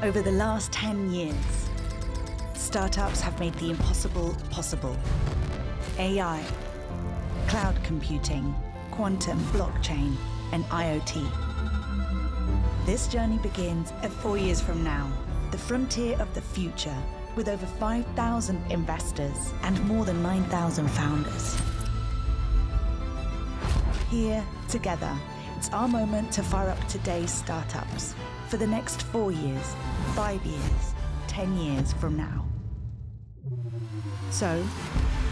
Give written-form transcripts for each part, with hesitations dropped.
Over the last 10 years, startups have made the impossible possible. AI, cloud computing, quantum, blockchain, and IoT. This journey begins at 4 years from now, the frontier of the future, with over 5,000 investors and more than 9,000 founders. Here, together, it's our moment to fire up today's startups for the next 4 years, 5 years, 10 years from now. So,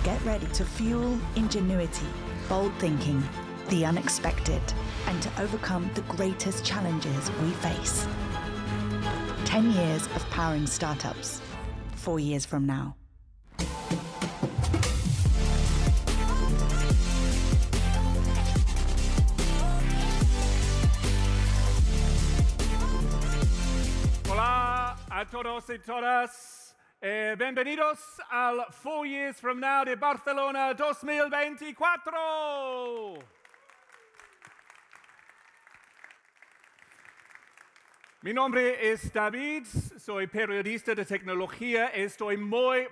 get ready to fuel ingenuity, bold thinking, the unexpected, and to overcome the greatest challenges we face. 10 years of powering startups, 4 years from now. Hola a todos y todas. Bienvenidos al 4 Years From Now de Barcelona 2024. Mi nombre es David, soy periodista de tecnología. Estoy muy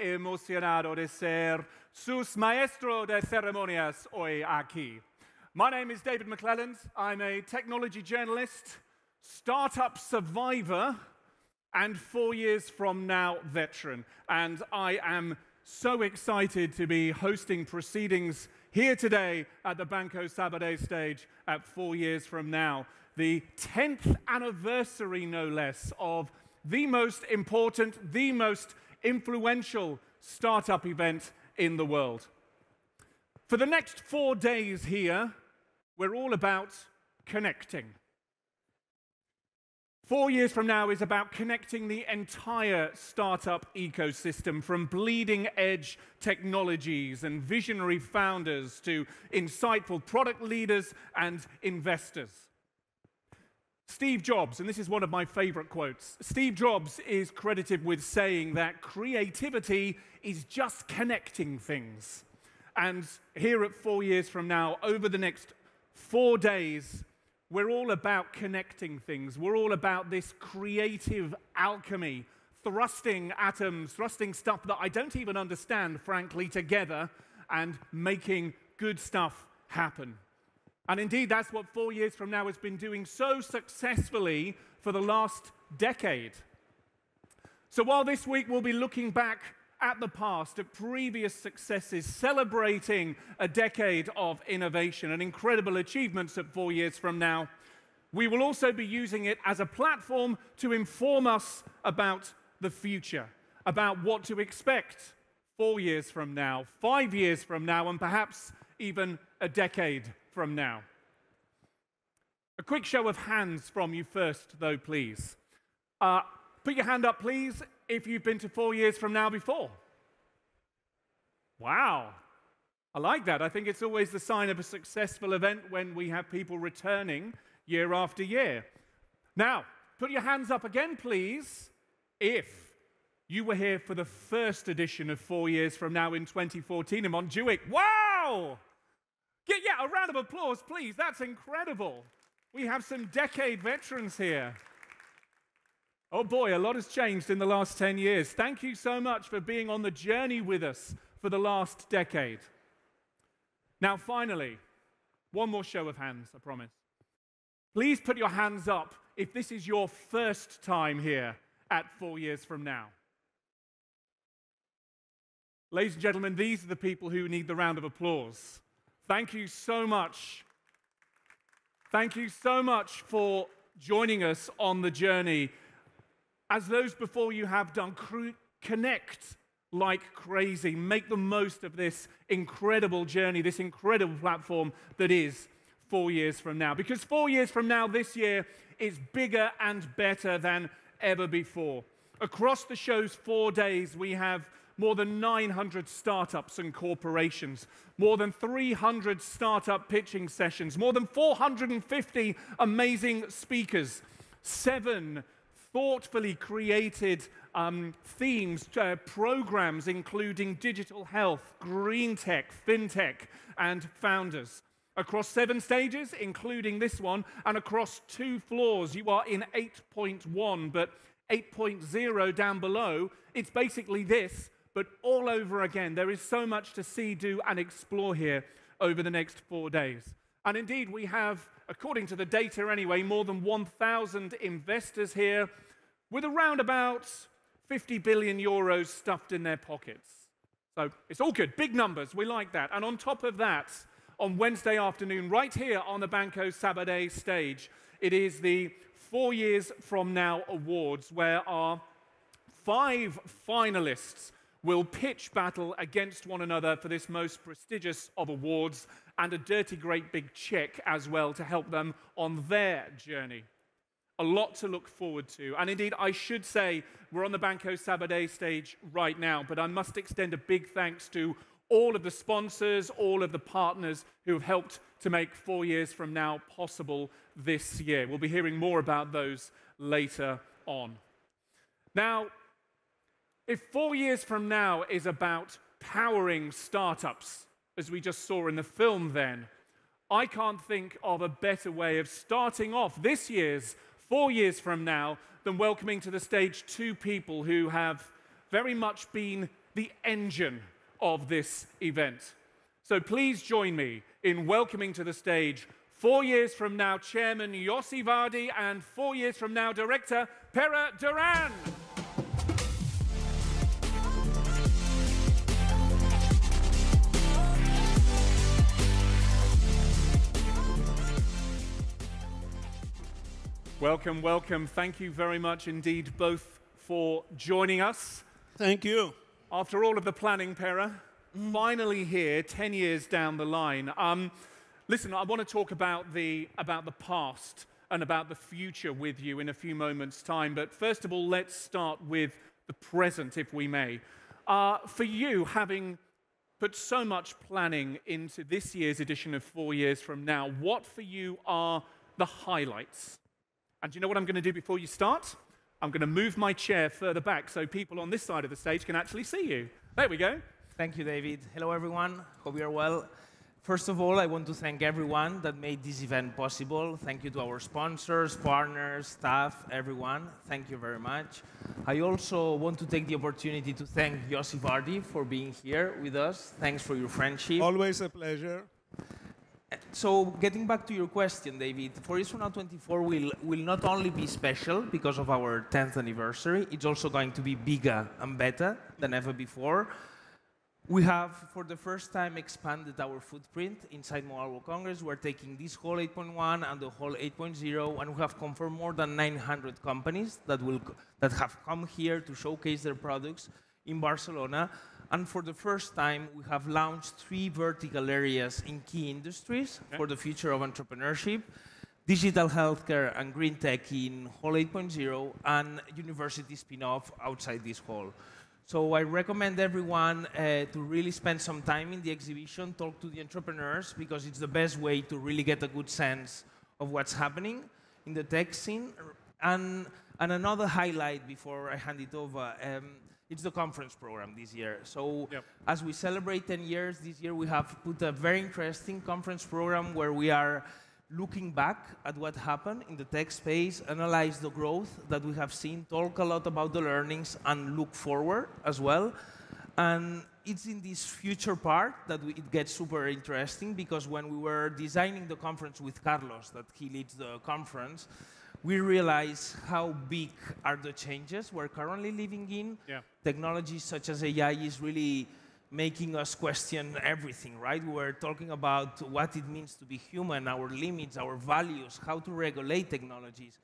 emocionado de ser sus maestro de ceremonias hoy aquí. My name is David McClelland. I'm a technology journalist, startup survivor, and 4 years from now veteran. And I am so excited to be hosting proceedings here today at the Banco Sabadell stage at 4 years from now. The 10th anniversary, no less, of the most important, the most influential startup event in the world. For the next 4 days here, we're all about connecting. 4 years from now is about connecting the entire startup ecosystem, from bleeding-edge technologies and visionary founders to insightful product leaders and investors. Steve Jobs, and this is one of my favorite quotes, Steve Jobs is credited with saying that creativity is just connecting things. And here at 4 years from now, over the next 4 days, we're all about connecting things. We're all about this creative alchemy, thrusting atoms, thrusting stuff that I don't even understand, frankly, together and making good stuff happen. And indeed, that's what 4 years from now has been doing so successfully for the last decade. So while this week we'll be looking back at the past, at previous successes, celebrating a decade of innovation and incredible achievements at 4 years from now, we will also be using it as a platform to inform us about the future, about what to expect 4 years from now, 5 years from now, and perhaps even a decade from now. A quick show of hands from you first, though, please. Put your hand up, please, if you've been to 4 years from now before. Wow. I like that. I think it's always the sign of a successful event when we have people returning year after year. Now, put your hands up again, please, if you were here for the first edition of 4 years from now in 2014 in Montjuic. Wow! Yeah, a round of applause, please. That's incredible. We have some decade veterans here. Oh boy, a lot has changed in the last 10 years. Thank you so much for being on the journey with us for the last decade. Now, finally, one more show of hands, I promise. Please put your hands up if this is your first time here at 4 years from now. Ladies and gentlemen, these are the people who need the round of applause. Thank you so much. Thank you so much for joining us on the journey. As those before you have done, connect like crazy. Make the most of this incredible journey, this incredible platform that is 4 years from now. Because 4 years from now, this year, is bigger and better than ever before. Across the show's 4 days, we have more than 900 startups and corporations, more than 300 startup pitching sessions, more than 450 amazing speakers, 7 thoughtfully created themes, programs including digital health, green tech, fintech, and founders. Across 7 stages, including this one, and across 2 floors, you are in 8.1, but 8.0 down below, it's basically this, but all over again. There is so much to see, do, and explore here over the next 4 days. And indeed, we have, according to the data anyway, more than 1,000 investors here with around about 50 billion euros stuffed in their pockets. So it's all good, big numbers, we like that. And on top of that, on Wednesday afternoon, right here on the Banco Sabadell stage, it is the 4 Years From Now Awards, where our 5 finalists will pitch battle against one another for this most prestigious of awards, and a dirty great big check as well to help them on their journey. A lot to look forward to. And indeed, I should say, we're on the Banco Sabadell stage right now, but I must extend a big thanks to all of the sponsors, all of the partners who have helped to make 4 Years From Now possible this year. We'll be hearing more about those later on. Now, if 4 years from now is about powering startups, as we just saw in the film then, I can't think of a better way of starting off this year's 4 Years From Now than welcoming to the stage 2 people who have very much been the engine of this event. So please join me in welcoming to the stage 4 Years From Now Chairman Yossi Vardi and 4 Years From Now Director Pere Duran. Welcome, welcome. Thank you very much indeed both for joining us. Thank you. After all of the planning, Pere, finally here, 10 years down the line. Listen, I want to talk about the past and about the future with you in a few moments' time. But first of all, let's start with the present, if we may. For you, having put so much planning into this year's edition of 4 Years From Now, what for you are the highlights? And do you know what I'm going to do before you start? I'm going to move my chair further back so people on this side of the stage can actually see you. There we go. Thank you, David. Hello, everyone. Hope you're well. First of all, I want to thank everyone that made this event possible. Thank you to our sponsors, partners, staff, everyone. Thank you very much. I also want to take the opportunity to thank Yossi Vardi for being here with us. Thanks for your friendship. Always a pleasure. So getting back to your question, David, 4 Years From Now 24 will not only be special because of our 10th anniversary, it's also going to be bigger and better than ever before. We have, for the first time, expanded our footprint inside Mobile World Congress. We're taking this whole 8.1 and the whole 8.0, and we have confirmed more than 900 companies that have come here to showcase their products in Barcelona. And for the first time, we have launched 3 vertical areas in key industries for the future of entrepreneurship: digital healthcare and green tech in Hall 8.0, and university spin-off outside this hall. So I recommend everyone to really spend some time in the exhibition, talk to the entrepreneurs, because it's the best way to really get a good sense of what's happening in the tech scene. And another highlight before I hand it over, it's the conference program this year. So as we celebrate 10 years, this year we have put a very interesting conference program where we are looking back at what happened in the tech space, analyze the growth that we have seen, talk a lot about the learnings, and look forward as well. And it's in this future part that it gets super interesting, because when we were designing the conference with Carlos, that he leads the conference, we realize how big are the changes we're currently living in. Technologies such as AI is really making us question everything, right? We're talking about what it means to be human, our limits, our values, how to regulate technologies.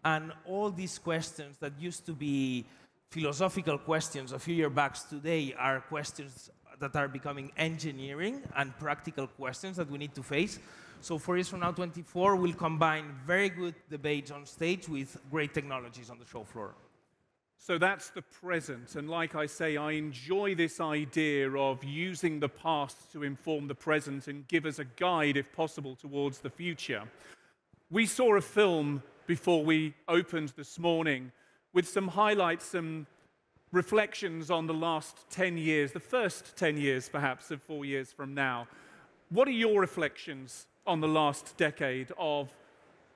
And all these questions that used to be philosophical questions a few years back today are questions that are becoming engineering and practical questions that we need to face. So 4 Years From Now 24 will combine very good debates on stage with great technologies on the show floor. So that's the present, and like I say, I enjoy this idea of using the past to inform the present and give us a guide, if possible, towards the future. We saw a film before we opened this morning with some highlights, some reflections on the last 10 years, the first 10 years, perhaps, of 4 Years From Now. What are your reflections on the last decade of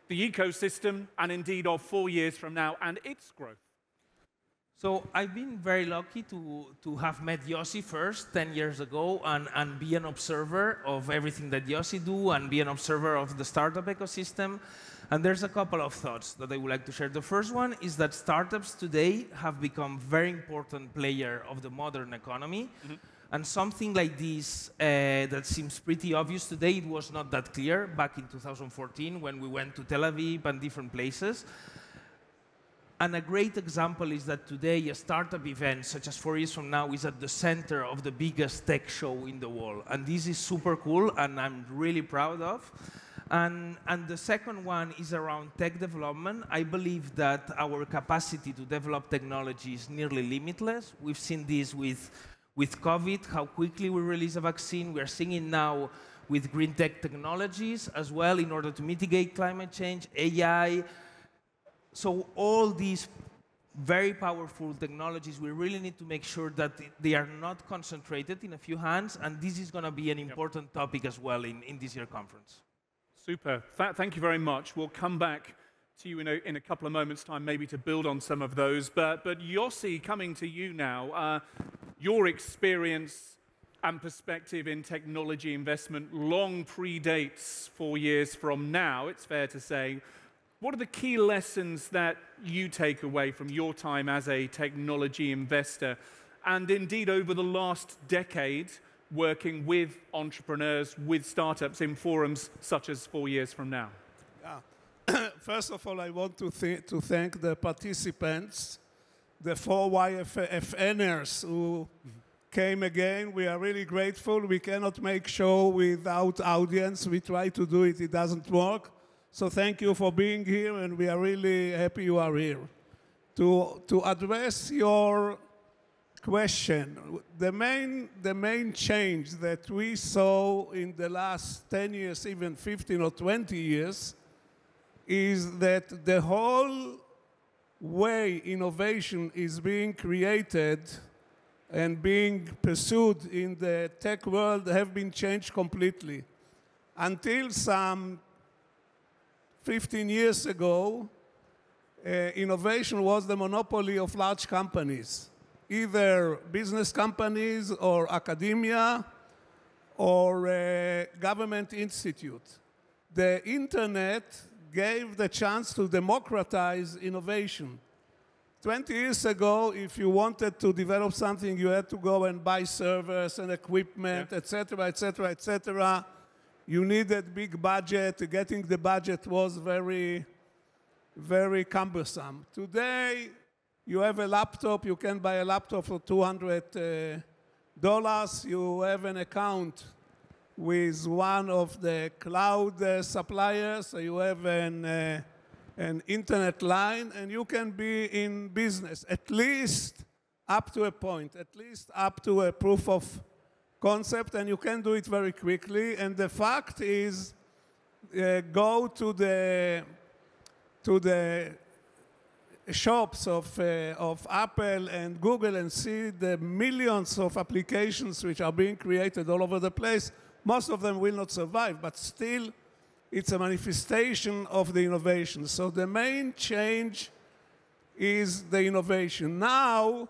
the ecosystem and indeed of 4 years from now and its growth? So I've been very lucky to have met Yossi first 10 years ago and be an observer of everything that Yossi do and be an observer of the startup ecosystem. And there's a couple of thoughts that I would like to share. The first one is that startups today have become very important player of the modern economy. Mm-hmm. And something like this that seems pretty obvious today, it was not that clear back in 2014 when we went to Tel Aviv and different places. And a great example is that today a startup event, such as 4 years from now, is at the center of the biggest tech show in the world. And this is super cool, and I'm really proud of. And the second one is around tech development. I believe that our capacity to develop technology is nearly limitless. We've seen this with COVID, how quickly we release a vaccine. We are seeing it now with green tech technologies as well in order to mitigate climate change, AI. So all these very powerful technologies, we really need to make sure that they are not concentrated in a few hands, and this is going to be an important topic as well in this year's conference. Super. Thank you very much. We'll come back to you in a couple of moments' time, maybe to build on some of those. But Yossi, coming to you now, your experience and perspective in technology investment long predates 4 years from now, it's fair to say. What are the key lessons that you take away from your time as a technology investor, and indeed over the last decade, working with entrepreneurs, with startups in forums such as 4 years from now? Yeah. First of all, I want to thank the participants, the 4YFNers who came again. We are really grateful. We cannot make show without audience. We try to do it, it doesn't work. So thank you for being here, and we are really happy you are here. To address your question, the main change that we saw in the last 10 years, even 15 or 20 years, is that the whole way innovation is being created and being pursued in the tech world have been changed completely. Until some 15 years ago, innovation was the monopoly of large companies, either business companies or academia or government institute. The internet gave the chance to democratize innovation. 20 years ago, if you wanted to develop something, you had to go and buy servers and equipment, etc., etc., etc. You needed big budget. Getting the budget was very, very cumbersome. Today, you have a laptop. You can buy a laptop for $200. You have an account with one of the cloud suppliers. So you have an internet line, and you can be in business, at least up to a point, at least up to a proof of concept, and you can do it very quickly. And the fact is, go to the shops of Apple and Google and see the millions of applications which are being created all over the place. Most of them will not survive, but still, it's a manifestation of the innovation. So the main change is the innovation. Now,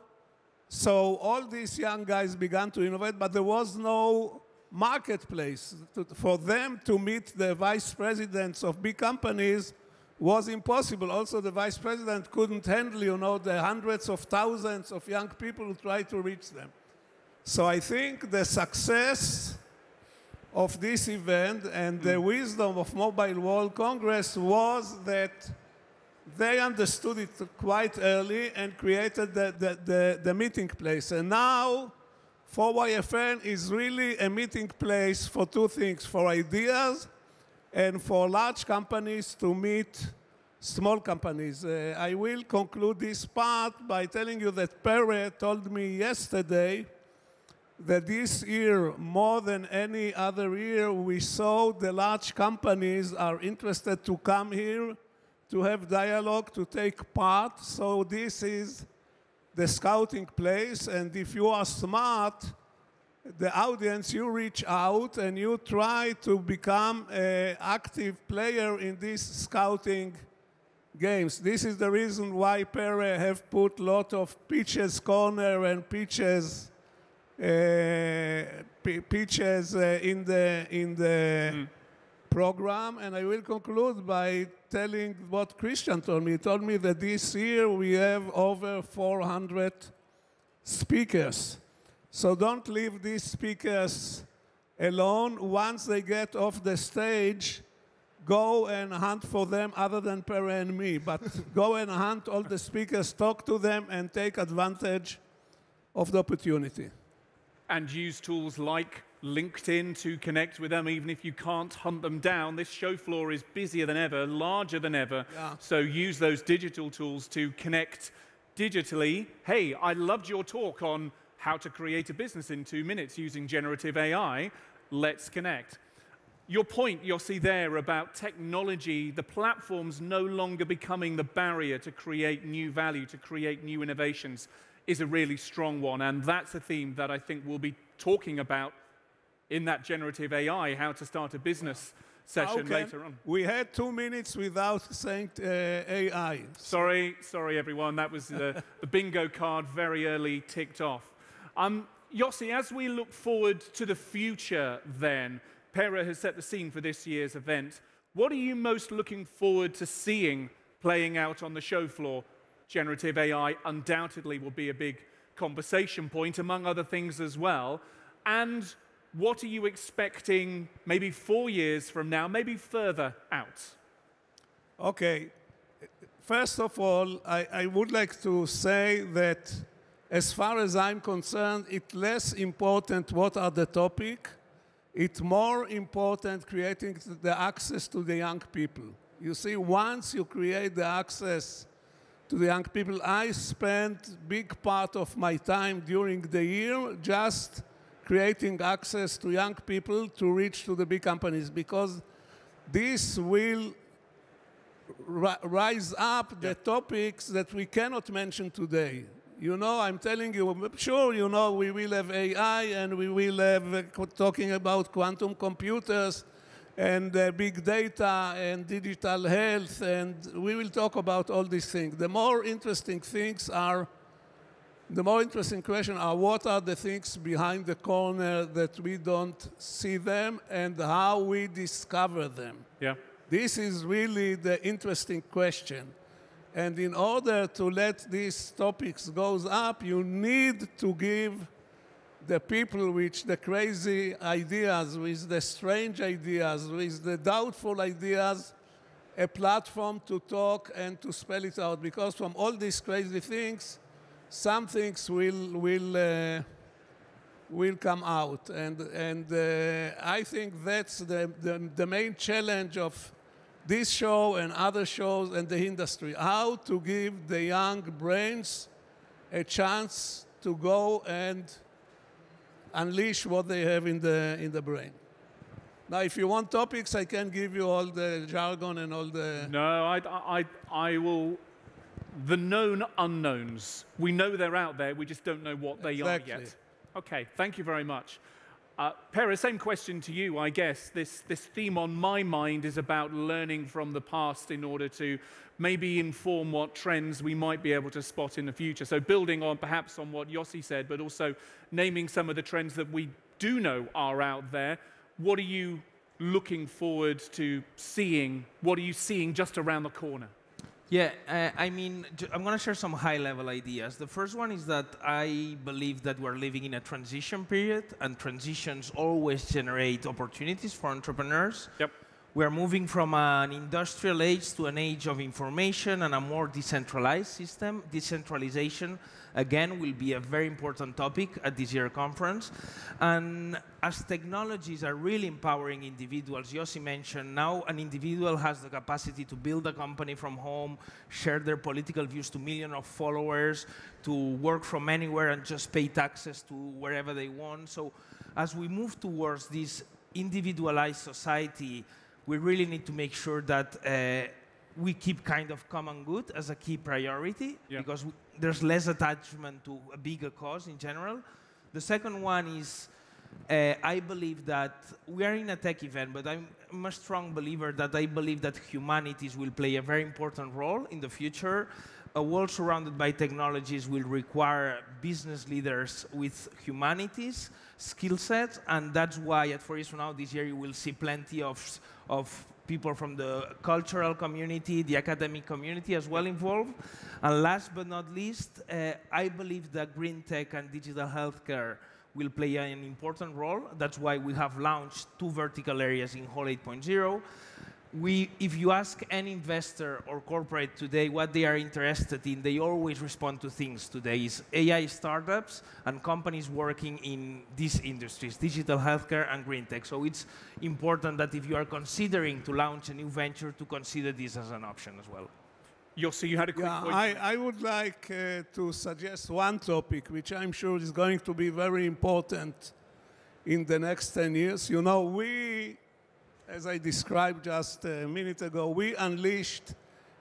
so all these young guys began to innovate, but there was no marketplace. For them to meet the vice presidents of big companies was impossible. Also, the vice president couldn't handle, you know, the hundreds of thousands of young people who try to reach them. So I think the success of this event and the wisdom of Mobile World Congress was that they understood it quite early and created the meeting place. And now, 4YFN is really a meeting place for two things, for ideas and for large companies to meet small companies. I will conclude this part by telling you that Pere told me yesterday that this year, more than any other year, we saw the large companies are interested to come here, to have dialogue, to take part. So this is the scouting place. And if you are smart, the audience, you reach out and you try to become an active player in these scouting games. This is the reason why Pere have put a lot of pitches corner and pitches in the program. And I will conclude by telling what Christian told me. He told me that this year we have over 400 speakers. So don't leave these speakers alone. Once they get off the stage, go and hunt for them other than Pere and me. But go and hunt all the speakers, talk to them, and take advantage of the opportunity. And use tools like LinkedIn to connect with them, even if you can't hunt them down. This show floor is busier than ever, larger than ever. Yeah. So use those digital tools to connect digitally. Hey, I loved your talk on how to create a business in 2 minutes using generative AI. Let's connect. Your point, Yossi, there about technology, the platforms no longer becoming the barrier to create new value, to create new innovations, is a really strong one. And that's a theme that I think we'll be talking about in that generative AI, how to start a business session later on. We had 2 minutes without saying AI. Sorry, everyone. That was the bingo card very early ticked off. Yossi, as we look forward to the future then, Pere has set the scene for this year's event. What are you most looking forward to seeing playing out on the show floor? Generative AI undoubtedly will be a big conversation point, among other things as well. And what are you expecting maybe 4 years from now, maybe further out? Okay. First of all, I would like to say that as far as I'm concerned, it's less important what are the topic. It's more important creating the access to the young people. You see, once you create the access to the young people, I spent big part of my time during the year just creating access to young people to reach to the big companies, because this will rise up the topics that we cannot mention today. You know, I'm telling you, sure, you know, we will have AI and we will have talking about quantum computers and big data and digital health, and we will talk about all these things. The more interesting things are, the more interesting question are what are the things behind the corner that we don't see them and how we discover them. Yeah. This is really the interesting question. And in order to let these topics go up, you need to give the people with the crazy ideas, with the strange ideas, with the doubtful ideas, a platform to talk and to spell it out. Because from all these crazy things, some things will come out. And I think that's the main challenge of this show and other shows and the industry, how to give the young brains a chance to go and unleash what they have in the brain. Now, if you want topics, I can give you all the jargon and all the... No, I will... The known unknowns. We know they're out there, we just don't know what they are yet. Okay, thank you very much. Pere, same question to you, I guess. This theme on my mind is about learning from the past in order to maybe inform what trends we might be able to spot in the future. So building on perhaps on what Yossi said, but also naming some of the trends that we do know are out there. What are you looking forward to seeing? What are you seeing just around the corner? Yeah, I mean, I'm going to share some high-level ideas. The first one is that I believe that we're living in a transition period, and transitions always generate opportunities for entrepreneurs. Yep. We're moving from an industrial age to an age of information and a more decentralized system. Decentralization, again, will be a very important topic at this year's conference. And as technologies are really empowering individuals, Yossi mentioned, now an individual has the capacity to build a company from home, share their political views to millions of followers, to work from anywhere and just pay taxes to wherever they want. So as we move towards this individualized society, we really need to make sure that we keep kind of common good as a key priority, because there's less attachment to a bigger cause in general. The second one is I believe that we are in a tech event, but I'm a strong believer that I believe that humanities will play a very important role in the future. A world surrounded by technologies will require business leaders with humanities skill sets, and that's why at 4 years from now, this year, you will see plenty of people from the cultural community, the academic community as well involved. And last but not least, I believe that green tech and digital healthcare will play an important role. That's why we have launched 2 vertical areas in Hall 8.0. If you ask any investor or corporate today what they are interested in, they always respond to things today is AI startups and companies working in these industries, digital healthcare and green tech. So it's important that if you are considering to launch a new venture, to consider this as an option as well. Yossi, you had a quick point. I would like to suggest one topic, which I'm sure is going to be very important in the next 10 years. You know, as I described just a minute ago, we unleashed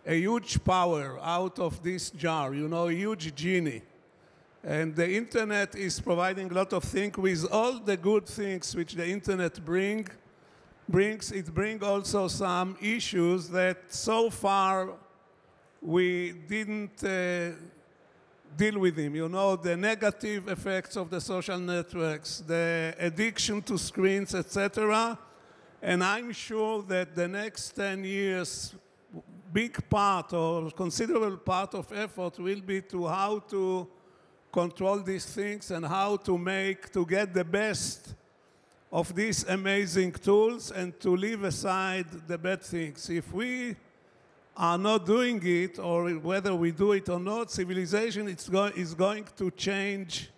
a huge power out of this jar, you know, a huge genie. And the internet is providing a lot of things. With all the good things which the internet brings, it brings also some issues that so far we didn't deal with them. You know, the negative effects of the social networks, the addiction to screens, etc. And I'm sure that the next 10 years, big part or considerable part of effort will be to how to control these things and how to get the best of these amazing tools and to leave aside the bad things. If we are not doing it, or whether we do it or not, civilization is going to change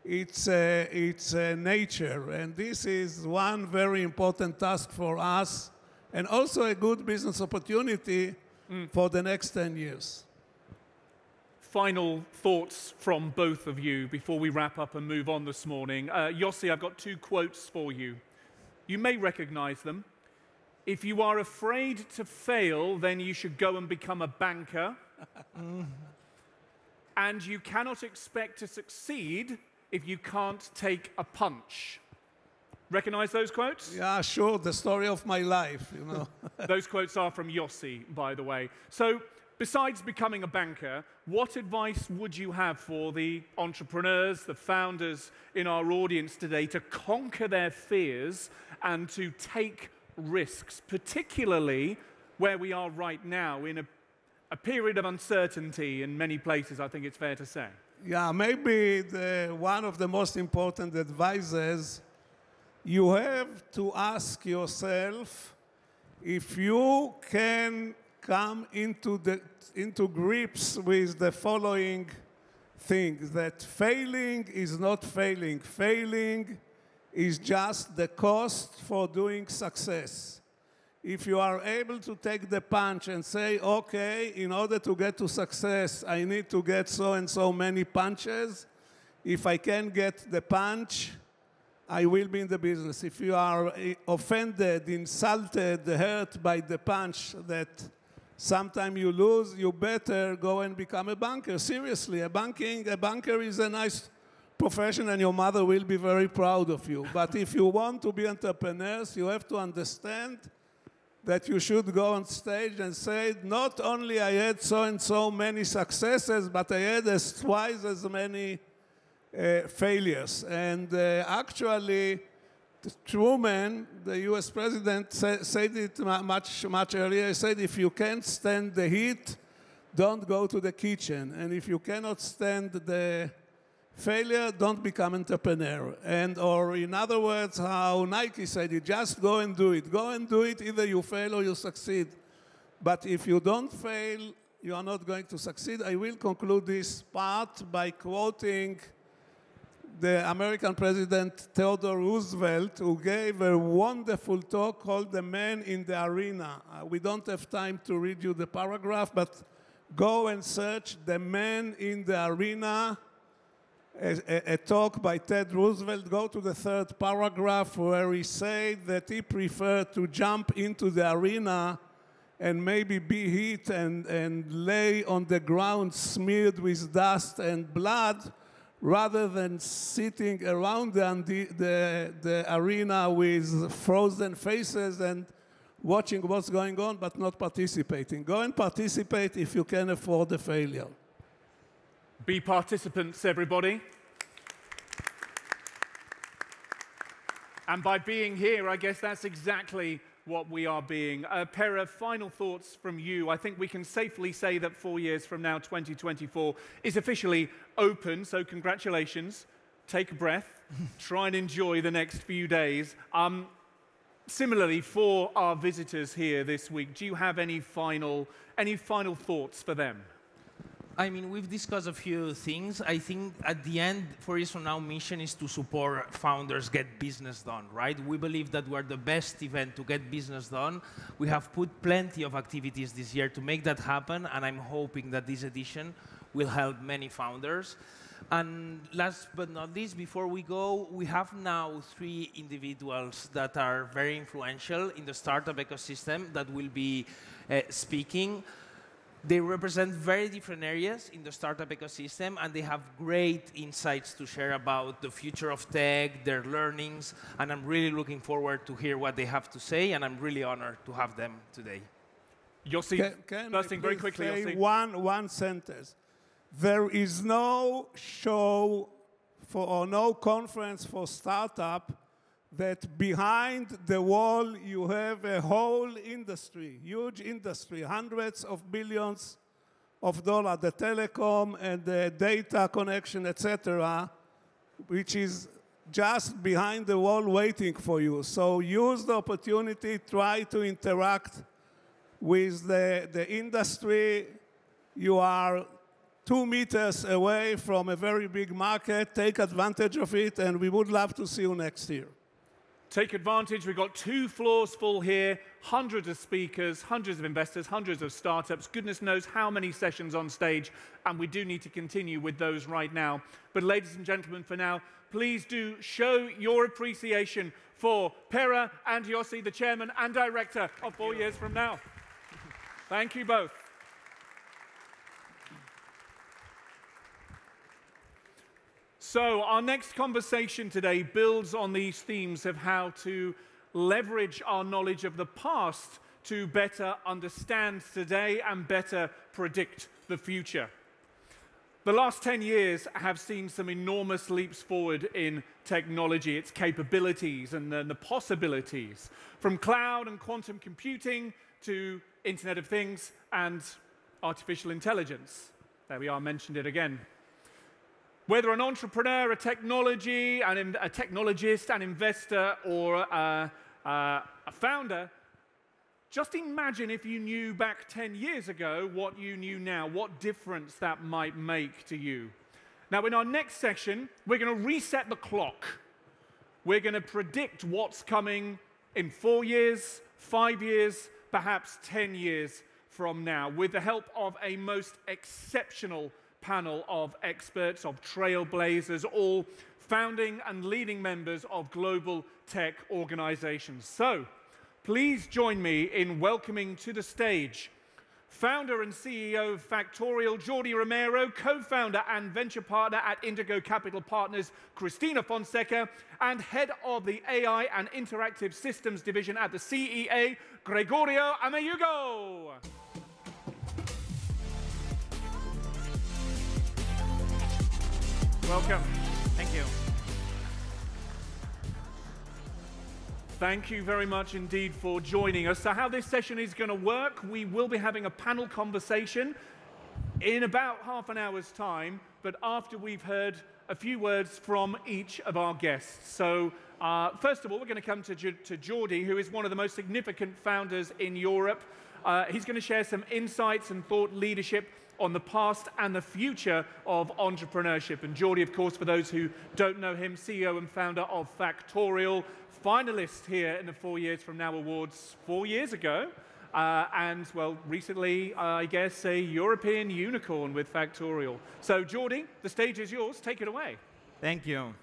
its nature. And this is one very important task for us, and also a good business opportunity for the next 10 years. Final thoughts from both of you before we wrap up and move on this morning. Yossi, I've got 2 quotes for you. You may recognize them. If you are afraid to fail, then you should go and become a banker. And you cannot expect to succeed if you can't take a punch. Recognize those quotes? Yeah, sure. The story of my life, you know. Those quotes are from Yossi, by the way. So, besides becoming a banker, what advice would you have for the entrepreneurs, the founders in our audience today to conquer their fears and to take risks, particularly where we are right now in a period of uncertainty in many places, I think it's fair to say? Yeah, maybe one of the most important advices, you have to ask yourself if you can come into grips with the following things, that failing is not failing. Failing is just the cost for doing success. If you are able to take the punch and say, okay, in order to get to success, I need to get so and so many punches. If I can get the punch, I will be in the business. If you are offended, insulted, hurt by the punch that sometime you lose, you better go and become a banker. Seriously, a banker is a nice profession and your mother will be very proud of you. But if you want to be entrepreneurs, you have to understand that you should go on stage and say, not only I had so and so many successes, but I had twice as many failures. And actually, Truman, the US president, said it much earlier. He said, if you can't stand the heat, don't go to the kitchen. And if you cannot stand the failure, don't become entrepreneur. Or in other words, how Nike said it, just go and do it. Go and do it, either you fail or you succeed. But if you don't fail, you are not going to succeed. I will conclude this part by quoting the American President Theodore Roosevelt, who gave a wonderful talk called The Man in the Arena. We don't have time to read you the paragraph, but go and search The Man in the Arena, a talk by Ted Roosevelt. Go to the 3rd paragraph where he said that he preferred to jump into the arena and maybe be hit and lay on the ground smeared with dust and blood rather than sitting around the arena with frozen faces and watching what's going on, but not participating. Go and participate if you can afford the failure. Be participants, everybody. And by being here, I guess that's exactly what we are being. Pere, final thoughts from you. I think we can safely say that 4 years from now, 2024, is officially open, so congratulations. Take a breath. Try and enjoy the next few days. Similarly, for our visitors here this week, do you have any final thoughts for them? I mean, we've discussed a few things. I think at the end, 4 years from now, mission is to support founders get business done, right? We believe that we're the best event to get business done. We have put plenty of activities this year to make that happen, and I'm hoping that this edition will help many founders. And last but not least, before we go, we have now 3 individuals that are very influential in the startup ecosystem that will be speaking. They represent very different areas in the startup ecosystem, and they have great insights to share about the future of tech, their learnings, and I'm really looking forward to hear what they have to say, and I'm really honored to have them today. Yossi, bursting very quickly, Yossi. One sentence. There is no show or no conference for startup that behind the wall you have a whole industry, huge industry, hundreds of billions of dollars, the telecom and the data connection, etc., which is just behind the wall waiting for you. So use the opportunity, try to interact with the industry. You are 2 meters away from a very big market. Take advantage of it, and we would love to see you next year. Take advantage. We've got 2 floors full here, hundreds of speakers, hundreds of investors, hundreds of startups. Goodness knows how many sessions on stage, and we do need to continue with those right now. But ladies and gentlemen, for now, please do show your appreciation for Pere and Yossi, the chairman and director of 4 years from now. Thank you both. So our next conversation today builds on these themes of how to leverage our knowledge of the past to better understand today and better predict the future. The last 10 years have seen some enormous leaps forward in technology, its capabilities and the possibilities, from cloud and quantum computing to Internet of Things and artificial intelligence. There we are, mentioned it again. Whether an entrepreneur, a technologist, an investor, or a founder, just imagine if you knew back 10 years ago what you knew now, what difference that might make to you. Now, in our next session, we're going to reset the clock. We're going to predict what's coming in 4 years, 5 years, perhaps 10 years from now, with the help of a most exceptional panel of experts, of trailblazers, all founding and leading members of global tech organizations. So, please join me in welcoming to the stage founder and CEO of Factorial, Jordi Romero, co-founder and venture partner at Indigo Capital Partners, Cristina Fonseca, and head of the AI and Interactive Systems Division at the CEA, Gregorio Ameyugo. Welcome. Thank you. Thank you very much indeed for joining us. So how this session is going to work, we will be having a panel conversation in about half an hour's time, but after we've heard a few words from each of our guests. So first of all, we're going to come to Jordi, who is one of the most significant founders in Europe. He's going to share some insights and thought leadership on the past and the future of entrepreneurship. And Jordi, of course, for those who don't know him, CEO and founder of Factorial, finalist here in the 4 Years From Now Awards 4 years ago, and, well, recently, I guess, a European unicorn with Factorial. So, Jordi, the stage is yours. Take it away. Thank you.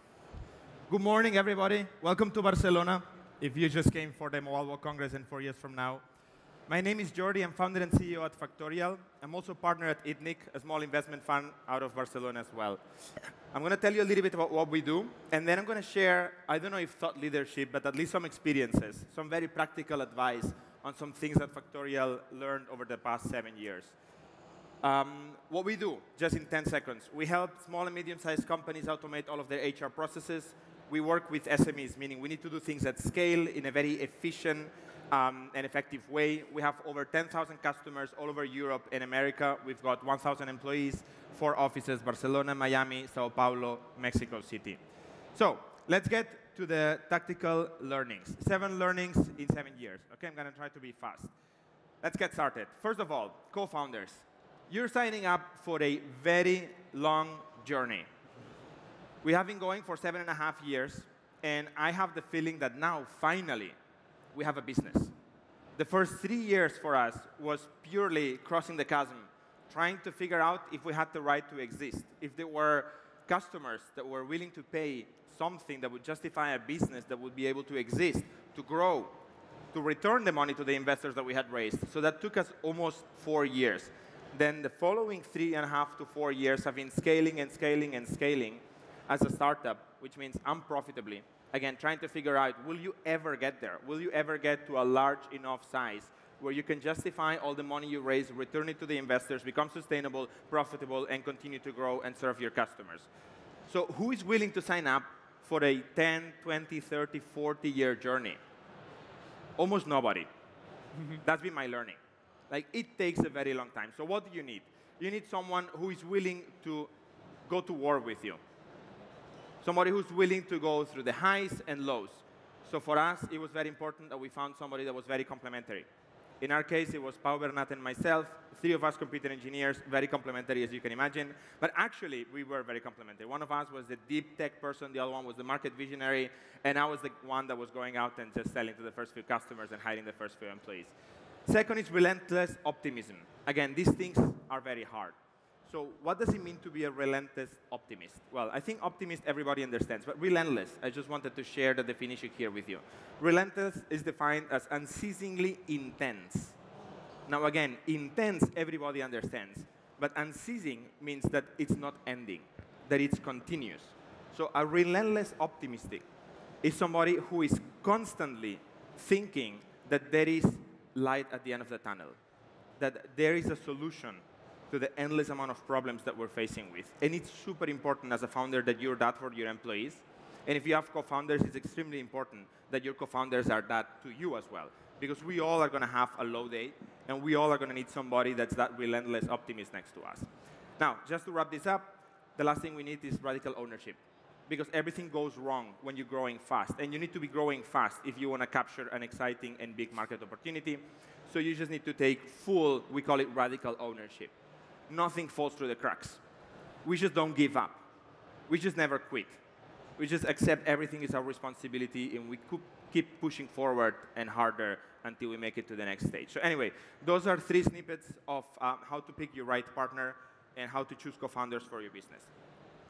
Good morning, everybody. Welcome to Barcelona, if you just came for the Mobile World Congress in 4 years from now. My name is Jordi. I'm founder and CEO at Factorial. I'm also partner at ITNIC, a small investment fund out of Barcelona as well. I'm going to tell you a little bit about what we do, and then I'm going to share, I don't know if thought leadership, but at least some experiences, some very practical advice on some things that Factorial learned over the past 7 years. What we do, just in 10 seconds, we help small and medium-sized companies automate all of their HR processes. We work with SMEs, meaning we need to do things at scale in a very efficient and effective way. We have over 10,000 customers all over Europe and America. We've got 1,000 employees, 4 offices, Barcelona, Miami, Sao Paulo, Mexico City. So let's get to the tactical learnings. 7 learnings in 7 years. Okay, I'm going to try to be fast. Let's get started. First of all, co-founders. You're signing up for a very long journey. We have been going for 7.5 years, and I have the feeling that now, finally, we have a business. The first 3 years for us was purely crossing the chasm, trying to figure out if we had the right to exist, if there were customers that were willing to pay something that would justify a business that would be able to exist, to grow, to return the money to the investors that we had raised. So that took us almost 4 years. Then the following 3.5 to 4 years have been scaling and scaling and scaling as a startup, which means unprofitably. Again, trying to figure out, will you ever get there? Will you ever get to a large enough size where you can justify all the money you raise, return it to the investors, become sustainable, profitable, and continue to grow and serve your customers? So who is willing to sign up for a 10, 20, 30, 40-year journey? Almost nobody. That's been my learning. Like, it takes a very long time. So what do you need? You need someone who is willing to go to war with you. Somebody who's willing to go through the highs and lows. So for us, it was very important that we found somebody that was very complementary. In our case, it was Pau Bernat and myself, 3 of us computer engineers, very complementary, as you can imagine. But actually, we were very complementary. One of us was the deep tech person, the other one was the market visionary, and I was the one that was going out and just selling to the first few customers and hiring the first few employees. Second is relentless optimism. Again, these things are very hard. So what does it mean to be a relentless optimist? Well, I think optimist everybody understands, but relentless, I just wanted to share the definition here with you. Relentless is defined as unceasingly intense. Now again, intense everybody understands, but unceasing means that it's not ending, that it's continuous. So a relentless optimistic is somebody who is constantly thinking that there is light at the end of the tunnel, that there is a solution to the endless amount of problems that we're facing with. And it's super important as a founder that you're that for your employees. And if you have co-founders, it's extremely important that your co-founders are that to you as well. Because we all are going to have a low day, and we all are going to need somebody that's that relentless optimist next to us. Now, just to wrap this up, the last thing we need is radical ownership. Because everything goes wrong when you're growing fast. And you need to be growing fast if you want to capture an exciting and big market opportunity. So you just need to take full, we call it radical ownership. Nothing falls through the cracks. We just don't give up. We just never quit. We just accept everything is our responsibility, and we keep pushing forward and harder until we make it to the next stage. So anyway, those are 3 snippets of how to pick your right partner and how to choose co-founders for your business.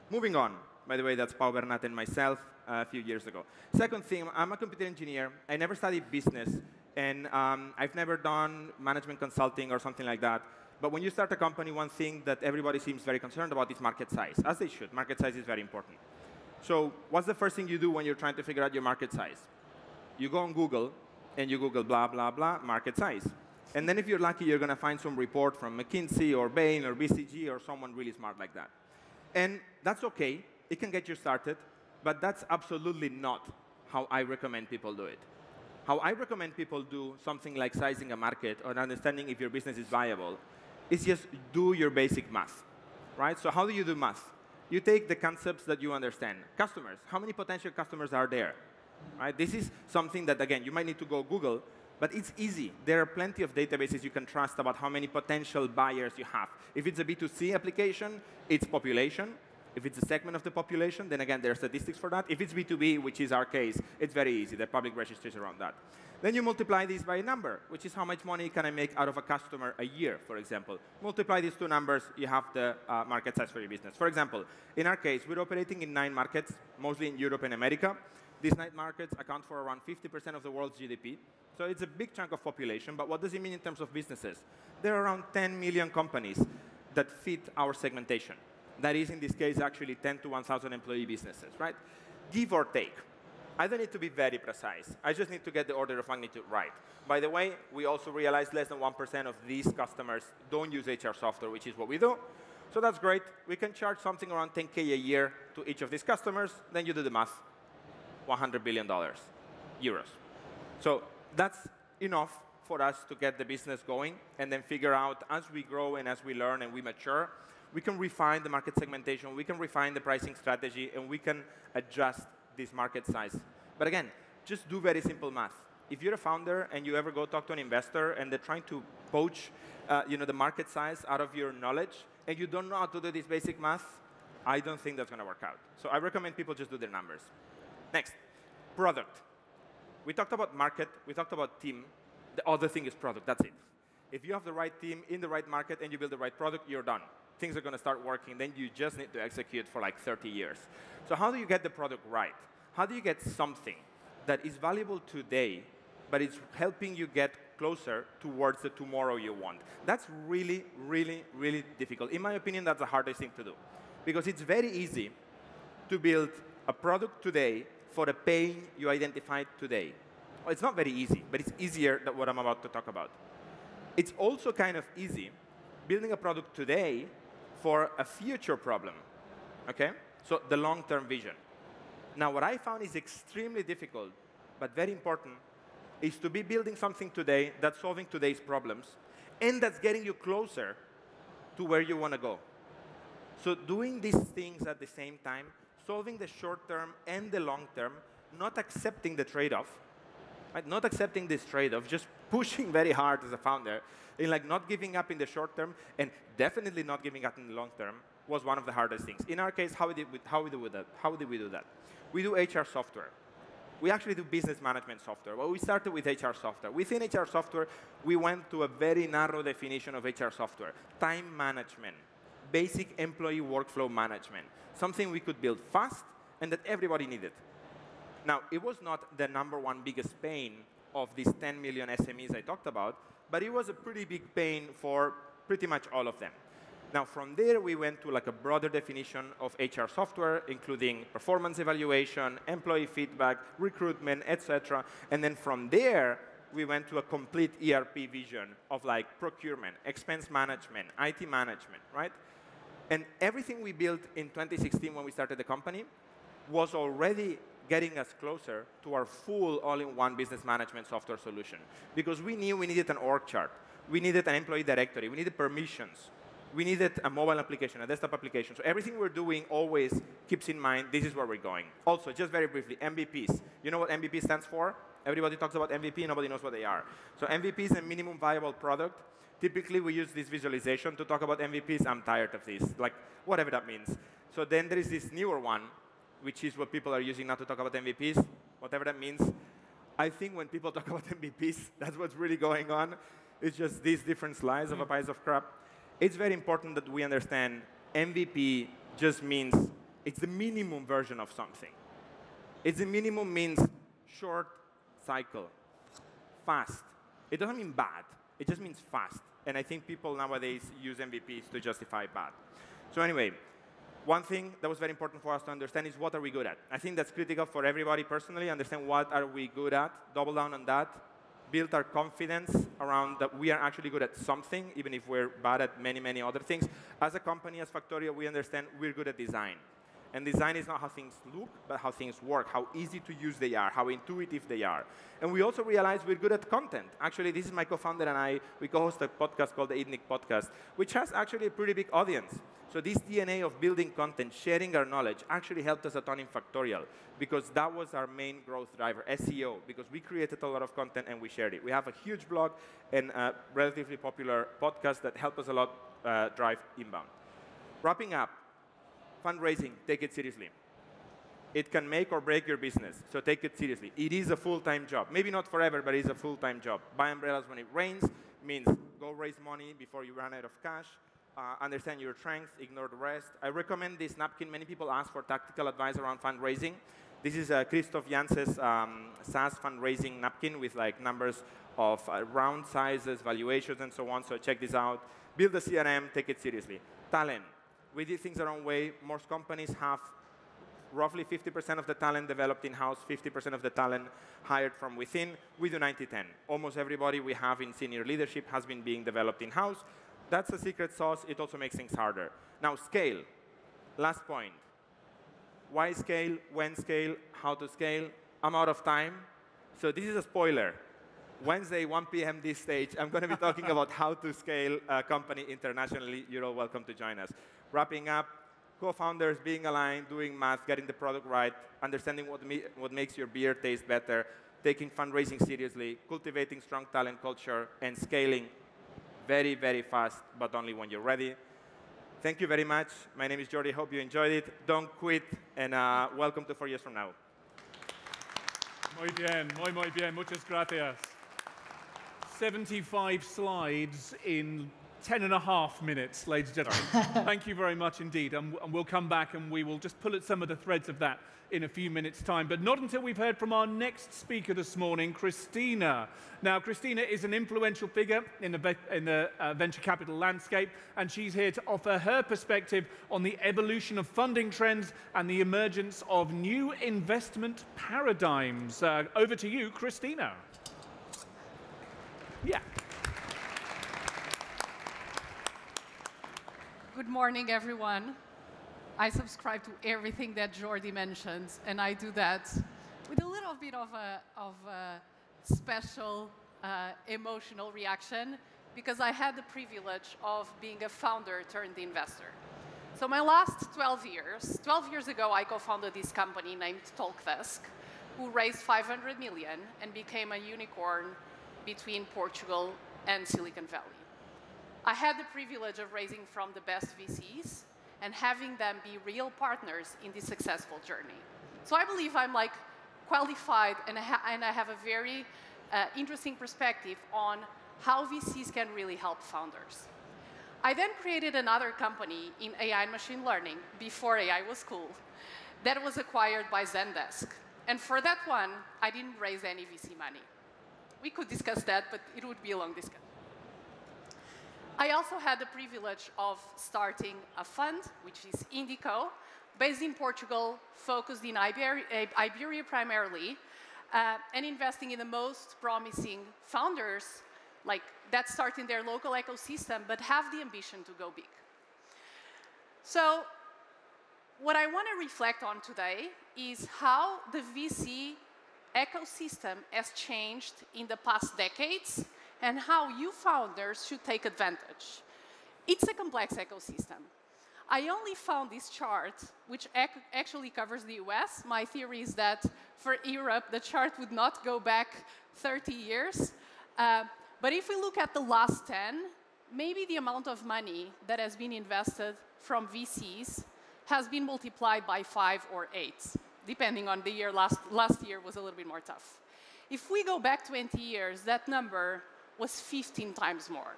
Moving on. By the way, that's Pau Bernat and myself a few years ago. Second thing, I'm a computer engineer. I never studied business, and I've never done management consulting or something like that. But when you start a company, one thing that everybody seems very concerned about is market size, as they should. Market size is very important. So what's the first thing you do when you're trying to figure out your market size? You go on Google, and you Google blah, blah, blah, market size. And then if you're lucky, you're going to find some report from McKinsey or Bain or BCG or someone really smart like that. And that's OK. It can get you started. But that's absolutely not how I recommend people do it. How I recommend people do something like sizing a market or understanding if your business is viable is just do your basic math, right? So how do you do math? You take the concepts that you understand. Customers, how many potential customers are there? Right? This is something that, again, you might need to go Google, but it's easy. There are plenty of databases you can trust about how many potential buyers you have. If it's a B2C application, it's population. If it's a segment of the population, then again, there are statistics for that. If it's B2B, which is our case, it's very easy. There are public registries around that. Then you multiply this by a number, which is how much money can I make out of a customer a year, for example. Multiply these 2 numbers, you have the market size for your business. For example, in our case, we're operating in 9 markets, mostly in Europe and America. These night markets account for around 50% of the world's GDP. So it's a big chunk of population. But what does it mean in terms of businesses? There are around 10 million companies that fit our segmentation. That is, in this case, actually 10 to 1,000 employee businesses, right? Give or take. I don't need to be very precise. I just need to get the order of magnitude right. By the way, we also realize less than 1% of these customers don't use HR software, which is what we do. So that's great. We can charge something around 10K a year to each of these customers. Then you do the math. $100 billion, euros. So that's enough for us to get the business going and then figure out, as we grow and as we learn and we mature, we can refine the market segmentation, we can refine the pricing strategy, and we can adjust this market size. But again, just do very simple math. If you're a founder and you ever go talk to an investor and they're trying to poach the market size out of your knowledge, and you don't know how to do this basic math, I don't think that's going to work out. So I recommend people just do their numbers. Next, product. We talked about market. We talked about team. The other thing is product. That's it. If you have the right team in the right market and you build the right product, you're done. Things are going to start working. Then you just need to execute for like 30 years. So how do you get the product right? How do you get something that is valuable today, but it's helping you get closer towards the tomorrow you want? That's really, really, really difficult. In my opinion, that's the hardest thing to do. Because it's very easy to build a product today for the pain you identified today. Well, it's not very easy, but it's easier than what I'm about to talk about. It's also kind of easy building a product today for a future problem, okay? So the long-term vision. Now, what I found is extremely difficult, but very important, is to be building something today that's solving today's problems, and that's getting you closer to where you want to go. So doing these things at the same time, solving the short term and the long term, not accepting the trade-off, right? Not accepting this trade-off, just pushing very hard as a founder, and like not giving up in the short term, and definitely not giving up in the long term, was one of the hardest things. In our case, how did we do that? We do HR software. We actually do business management software. Well, we started with HR software. Within HR software, we went to a very narrow definition of HR software: time management, basic employee workflow management, something we could build fast and that everybody needed. Now, it was not the #1 biggest pain of these 10 million SMEs I talked about, but it was a pretty big pain for pretty much all of them. Now, from there, we went to like a broader definition of HR software, including performance evaluation, employee feedback, recruitment, etc. And then from there, we went to a complete ERP vision of like procurement, expense management, IT management, right? And everything we built in 2016 when we started the company was already getting us closer to our full all-in-one business management software solution. Because we knew we needed an org chart. We needed an employee directory. We needed permissions. We needed a mobile application, a desktop application. So everything we're doing always keeps in mind, this is where we're going. Also, just very briefly, MVPs. You know what MVP stands for? Everybody talks about MVP, nobody knows what they are. So MVP is a minimum viable product. Typically, we use this visualization to talk about MVPs. I'm tired of this, like whatever that means. So then there is this newer one, which is what people are using now to talk about MVPs, whatever that means. I think when people talk about MVPs, that's what's really going on. It's just these different slides of a piece of crap. It's very important that we understand MVP just means it's the minimum version of something. It's the minimum means short cycle, fast. It doesn't mean bad. It just means fast. And I think people nowadays use MVPs to justify bad. So anyway, one thing that was very important for us to understand is what are we good at. I think that's critical for everybody personally, understand what are we good at, double down on that, build our confidence around that we are actually good at something, even if we're bad at many, many other things. As a company, as Factorio, we understand we're good at design. And design is not how things look, but how things work, how easy to use they are, how intuitive they are. And we also realize we're good at content. Actually, this is my co-founder and I. We co-host a podcast called the ITNIC Podcast, which has actually a pretty big audience. So this DNA of building content, sharing our knowledge, actually helped us a ton in Factorial, because that was our main growth driver, SEO, because we created a lot of content and we shared it. We have a huge blog and a relatively popular podcast that help us a lot drive inbound. Wrapping up, fundraising, take it seriously. It can make or break your business, so take it seriously. It is a full-time job. Maybe not forever, but it is a full-time job. Buy umbrellas when it rains means go raise money before you run out of cash. Understand your strengths, ignore the rest. I recommend this napkin. Many people ask for tactical advice around fundraising. This is Christoph Jantz's SaaS fundraising napkin with like numbers of round sizes, valuations, and so on. So check this out. Build a CRM, take it seriously. Talent. We did things our own way. Most companies have roughly 50% of the talent developed in-house, 50% of the talent hired from within. We do 90-10. Almost everybody we have in senior leadership has been being developed in-house. That's the secret sauce. It also makes things harder. Now, scale. Last point. Why scale? When scale? How to scale? I'm out of time. So this is a spoiler. Wednesday, 1 p.m. this stage, I'm going to be talking about how to scale a company internationally. You're all welcome to join us. Wrapping up, co-founders being aligned, doing math, getting the product right, understanding what makes your beer taste better, taking fundraising seriously, cultivating strong talent culture, and scaling very, very fast, but only when you're ready. Thank you very much. My name is Jordi. Hope you enjoyed it. Don't quit, and welcome to 4 years from now. Muy bien, muy bien. Muchas gracias. 75 slides in 10.5 minutes, ladies and gentlemen. Thank you very much indeed. And we'll come back and we will just pull at some of the threads of that in a few minutes' time. But not until we've heard from our next speaker this morning, Cristina. Now, Cristina is an influential figure in the venture capital landscape, and she's here to offer her perspective on the evolution of funding trends and the emergence of new investment paradigms. Over to you, Cristina. Yeah. Good morning, everyone. I subscribe to everything that Jordi mentions, and I do that with a little bit of a special emotional reaction because I had the privilege of being a founder turned investor. So my last 12 years ago, I co-founded this company named TalkDesk, who raised 500 million and became a unicorn between Portugal and Silicon Valley. I had the privilege of raising from the best VCs and having them be real partners in this successful journey. So I believe I'm like qualified and I have a very interesting perspective on how VCs can really help founders. I then created another company in AI and machine learning before AI was cool that was acquired by Zendesk. And for that one, I didn't raise any VC money. We could discuss that, but it would be a long discussion. I also had the privilege of starting a fund, which is Indico, based in Portugal, focused in Iberia primarily, and investing in the most promising founders like that start in their local ecosystem, but have the ambition to go big. So what I want to reflect on today is how the VC ecosystem has changed in the past decades and how you founders should take advantage. It's a complex ecosystem. I only found this chart, which actually covers the US. My theory is that for Europe, the chart would not go back 30 years. But if we look at the last 10, maybe the amount of money that has been invested from VCs has been multiplied by 5 or 8, depending on the year. Last year was a little bit more tough. If we go back 20 years, that number was 15 times more.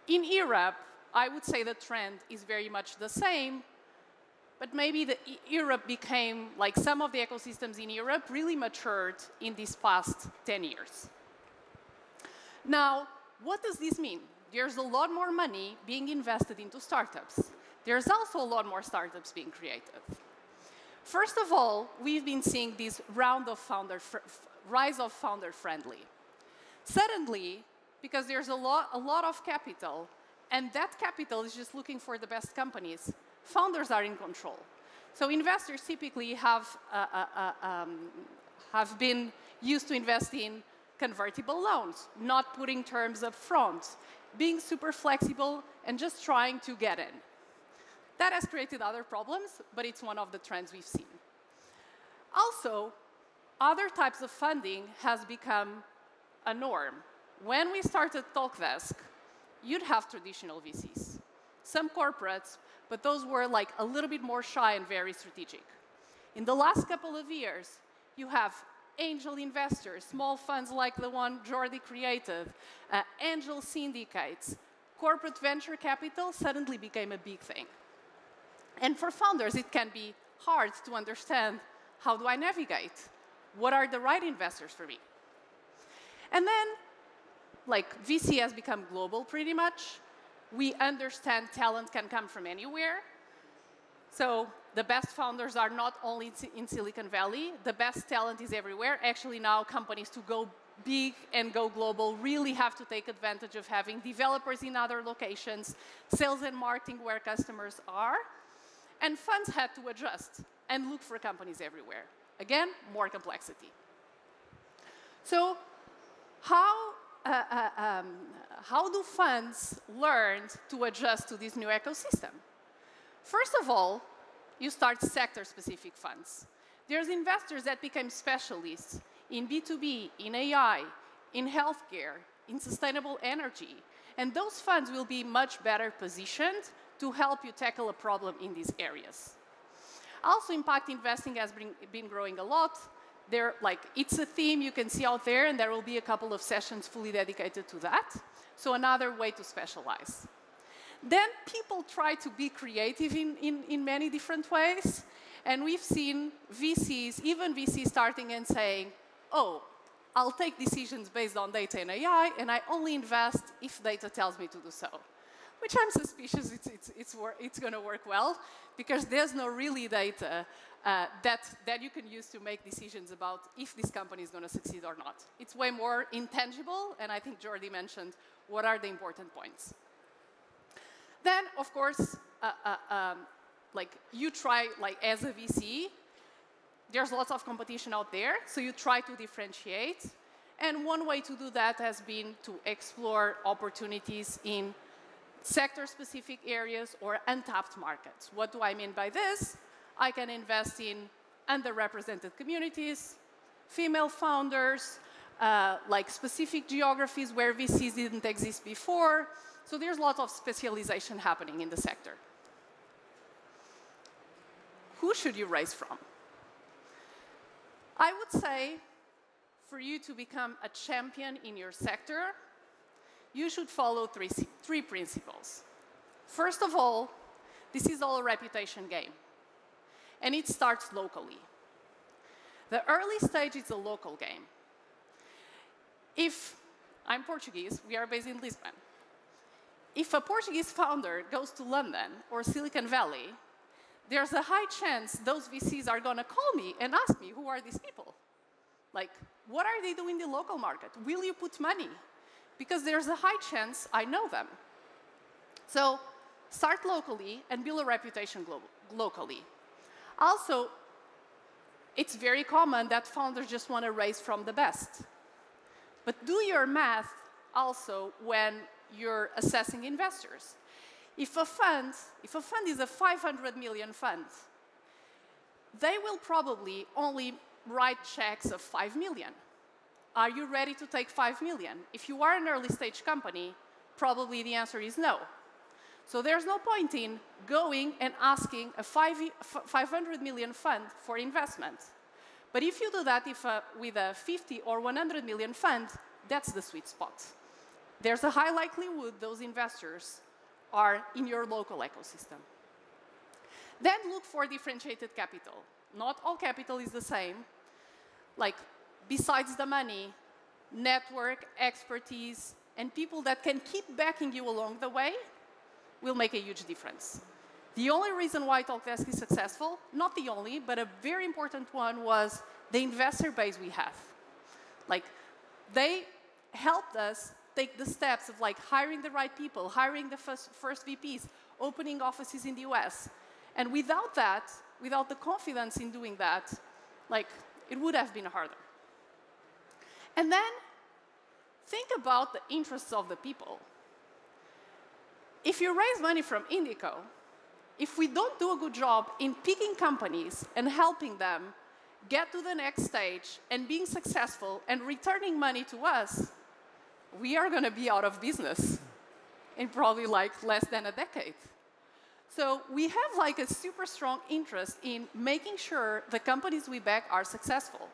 In Europe, I would say the trend is very much the same, but maybe Europe became, like some of the ecosystems in Europe, really matured in these past 10 years. Now, what does this mean? There's a lot more money being invested into startups. There's also a lot more startups being created. First of all, we've been seeing this rise of founder-friendly. Suddenly, because there's a lot of capital, and that capital is just looking for the best companies, founders are in control. So investors typically have been used to invest in convertible loans, not putting terms up front, being super flexible, and just trying to get in. That has created other problems, but it's one of the trends we've seen. Also, other types of funding has become a norm. When we started TalkDesk, you'd have traditional VCs, some corporates, but those were like a little bit more shy and very strategic. In the last couple of years, you have angel investors, small funds like the one Jordi created, angel syndicates, corporate venture capital suddenly became a big thing. And for founders, it can be hard to understand how do I navigate? What are the right investors for me? And then, like, VC has become global pretty much. We understand talent can come from anywhere. So the best founders are not only in Silicon Valley. The best talent is everywhere. Actually, now companies to go big and go global really have to take advantage of having developers in other locations, sales and marketing where customers are. And funds had to adjust and look for companies everywhere. Again, more complexity. So how do funds learn to adjust to this new ecosystem? First of all, you start sector-specific funds. There's investors that become specialists in B2B, in AI, in healthcare, in sustainable energy. And those funds will be much better positioned to help you tackle a problem in these areas. Also, impact investing has been growing a lot. It's a theme you can see out there, and there will be a couple of sessions fully dedicated to that. So another way to specialize. Then people try to be creative in many different ways. And we've seen VCs, even VCs starting and saying, oh, I'll take decisions based on data and AI, and I only invest if data tells me to do so. Which I'm suspicious it's going to work well, because there's no really data that you can use to make decisions about if this company is going to succeed or not. It's way more intangible, and I think Jordi mentioned what are the important points. Then, of course, you try, as a VC, there's lots of competition out there, so you try to differentiate. And one way to do that has been to explore opportunities in sector-specific areas or untapped markets. What do I mean by this? I can invest in underrepresented communities, female founders, specific geographies where VCs didn't exist before. So there's a lot of specialization happening in the sector. Who should you raise from? I would say, for you to become a champion in your sector, you should follow three principles. First of all, this is all a reputation game. And it starts locally. The early stage is a local game. If I'm Portuguese, we are based in Lisbon. If a Portuguese founder goes to London or Silicon Valley, there's a high chance those VCs are going to call me and ask me, who are these people? What are they doing in the local market? Will you put money? Because there's a high chance I know them. So start locally and build a reputation locally. Also, it's very common that founders just want to raise from the best. But do your math also when you're assessing investors. If a fund is a 500 million fund, they will probably only write checks of 5 million. Are you ready to take 5 million? If you are an early stage company, probably the answer is no. So there's no point in going and asking a 500 million fund for investment. But if you do that with a 50 or 100 million fund, that's the sweet spot. There's a high likelihood those investors are in your local ecosystem. Then look for differentiated capital. Not all capital is the same. Besides the money, network, expertise, and people that can keep backing you along the way will make a huge difference. The only reason why Talkdesk is successful, not the only, but a very important one, was the investor base we have. They helped us take the steps of hiring the right people, hiring the first VPs, opening offices in the US. And without that, without the confidence in doing that, it would have been harder. And then think about the interests of the people. If you raise money from Indico, if we don't do a good job in picking companies and helping them get to the next stage and being successful and returning money to us, we are going to be out of business in probably less than a decade. So we have a super strong interest in making sure the companies we back are successful.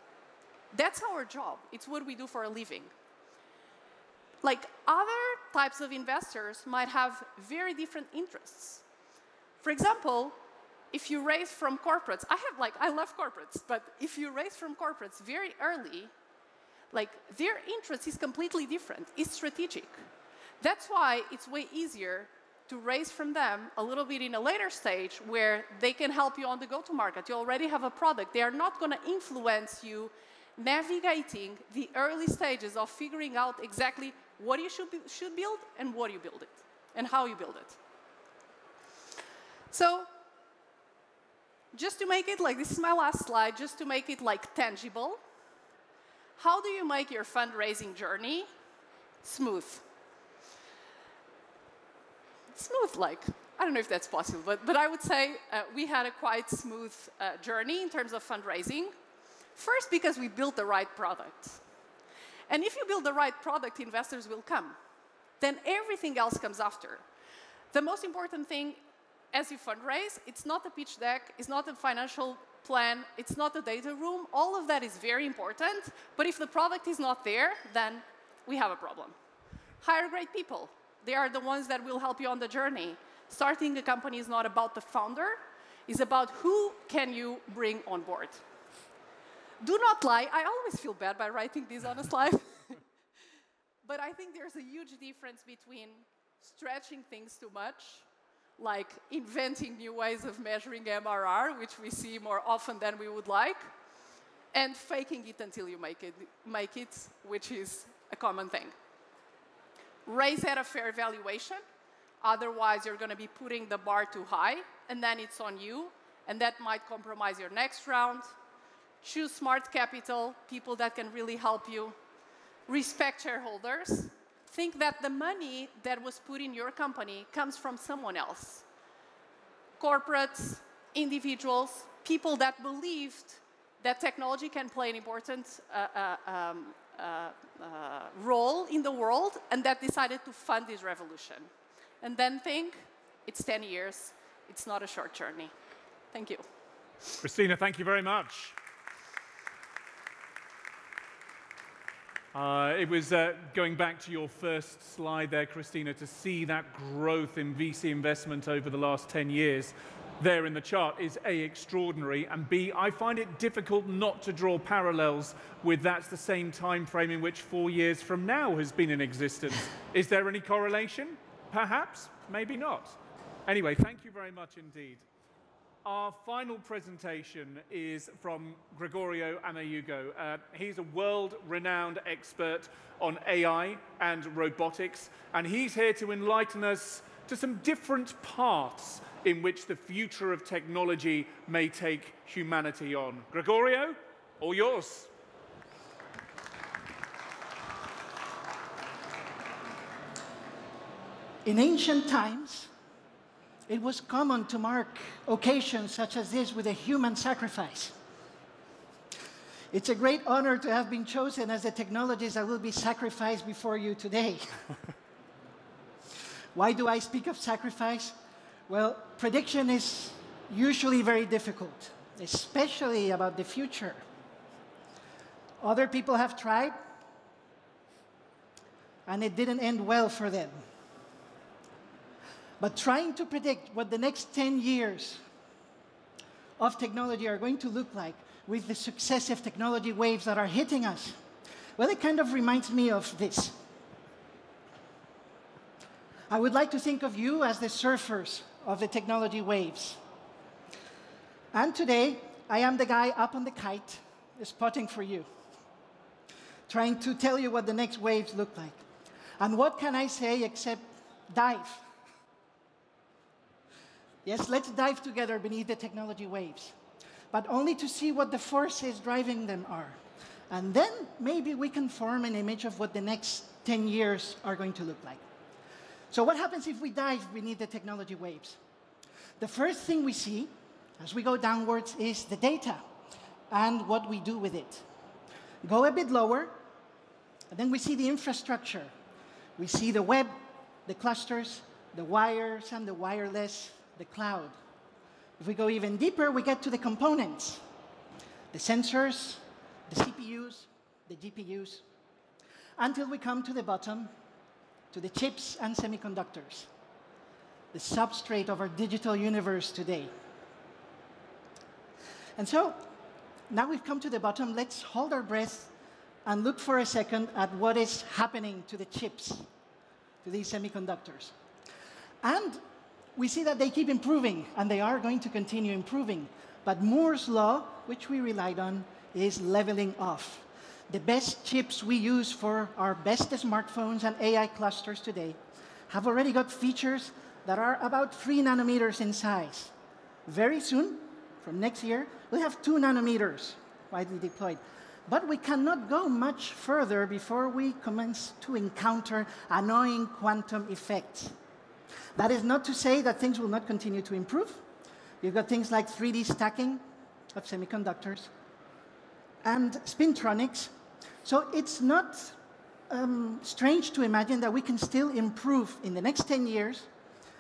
That's our job. It's what we do for a living. Other types of investors might have very different interests. For example, if you raise from corporates, I love corporates, but if you raise from corporates very early, like their interest is completely different. It's strategic. That's why it's way easier to raise from them a little bit in a later stage where they can help you on the go-to-market. You already have a product. They are not going to influence you navigating the early stages of figuring out exactly what you should build and what you build it and how you build it. So just to make it like, this is my last slide, just to make it like tangible, how do you make your fundraising journey smooth? Smooth, like, I don't know if that's possible, but I would say we had a quite smooth journey in terms of fundraising. First, because we built the right product. And if you build the right product, investors will come. Then everything else comes after. The most important thing as you fundraise, it's not a pitch deck, it's not a financial plan, it's not a data room. All of that is very important, but if the product is not there, then we have a problem. Hire great people. They are the ones that will help you on the journey. Starting a company is not about the founder, it's about who can you bring on board. Do not lie. I always feel bad by writing this on a slide. But I think there's a huge difference between stretching things too much, like inventing new ways of measuring MRR, which we see more often than we would like, and faking it until you make it, which is a common thing. Raise at a fair valuation, otherwise you're going to be putting the bar too high, and then it's on you, and that might compromise your next round. Choose smart capital, people that can really help you. Respect shareholders. Think that the money that was put in your company comes from someone else. Corporates, individuals, people that believed that technology can play an important role in the world and that decided to fund this revolution. And then think, it's 10 years, it's not a short journey. Thank you. Cristina, thank you very much. It was going back to your first slide there, Cristina, to see that growth in VC investment over the last 10 years there in the chart is A, extraordinary, and B, I find it difficult not to draw parallels with that's the same time frame in which 4 years from now has been in existence. Is there any correlation? Perhaps, maybe not. Anyway, thank you very much indeed. Our final presentation is from Gregorio Ameyugo. He's a world-renowned expert on AI and robotics, and he's here to enlighten us to some different paths in which the future of technology may take humanity on. Gregorio, all yours. In ancient times, it was common to mark occasions such as this with a human sacrifice. It's a great honor to have been chosen as the technologies that will be sacrificed before you today. Why do I speak of sacrifice? Well, prediction is usually very difficult, especially about the future. Other people have tried, and it didn't end well for them. But trying to predict what the next 10 years of technology are going to look like with the successive technology waves that are hitting us, well, it kind of reminds me of this. I would like to think of you as the surfers of the technology waves. And today, I am the guy up on the kite, spotting for you, trying to tell you what the next waves look like. And what can I say except dive? Yes, let's dive together beneath the technology waves, but only to see what the forces driving them are. And then maybe we can form an image of what the next 10 years are going to look like. So what happens if we dive beneath the technology waves? The first thing we see as we go downwards is the data and what we do with it. Go a bit lower, and then we see the infrastructure. We see the web, the clusters, the wires and the wireless, the cloud. If we go even deeper, we get to the components, the sensors, the CPUs, the GPUs, until we come to the bottom, to the chips and semiconductors, the substrate of our digital universe today. And so now we've come to the bottom. Let's hold our breath and look for a second at what is happening to the chips, to these semiconductors. And we see that they keep improving, and they are going to continue improving. But Moore's law, which we relied on, is leveling off. The best chips we use for our best smartphones and AI clusters today have already got features that are about 3 nanometers in size. Very soon, from next year, we'll have 2 nanometers widely deployed. But we cannot go much further before we commence to encounter annoying quantum effects. That is not to say that things will not continue to improve. You've got things like 3D stacking of semiconductors and spintronics. So it's not strange to imagine that we can still improve in the next 10 years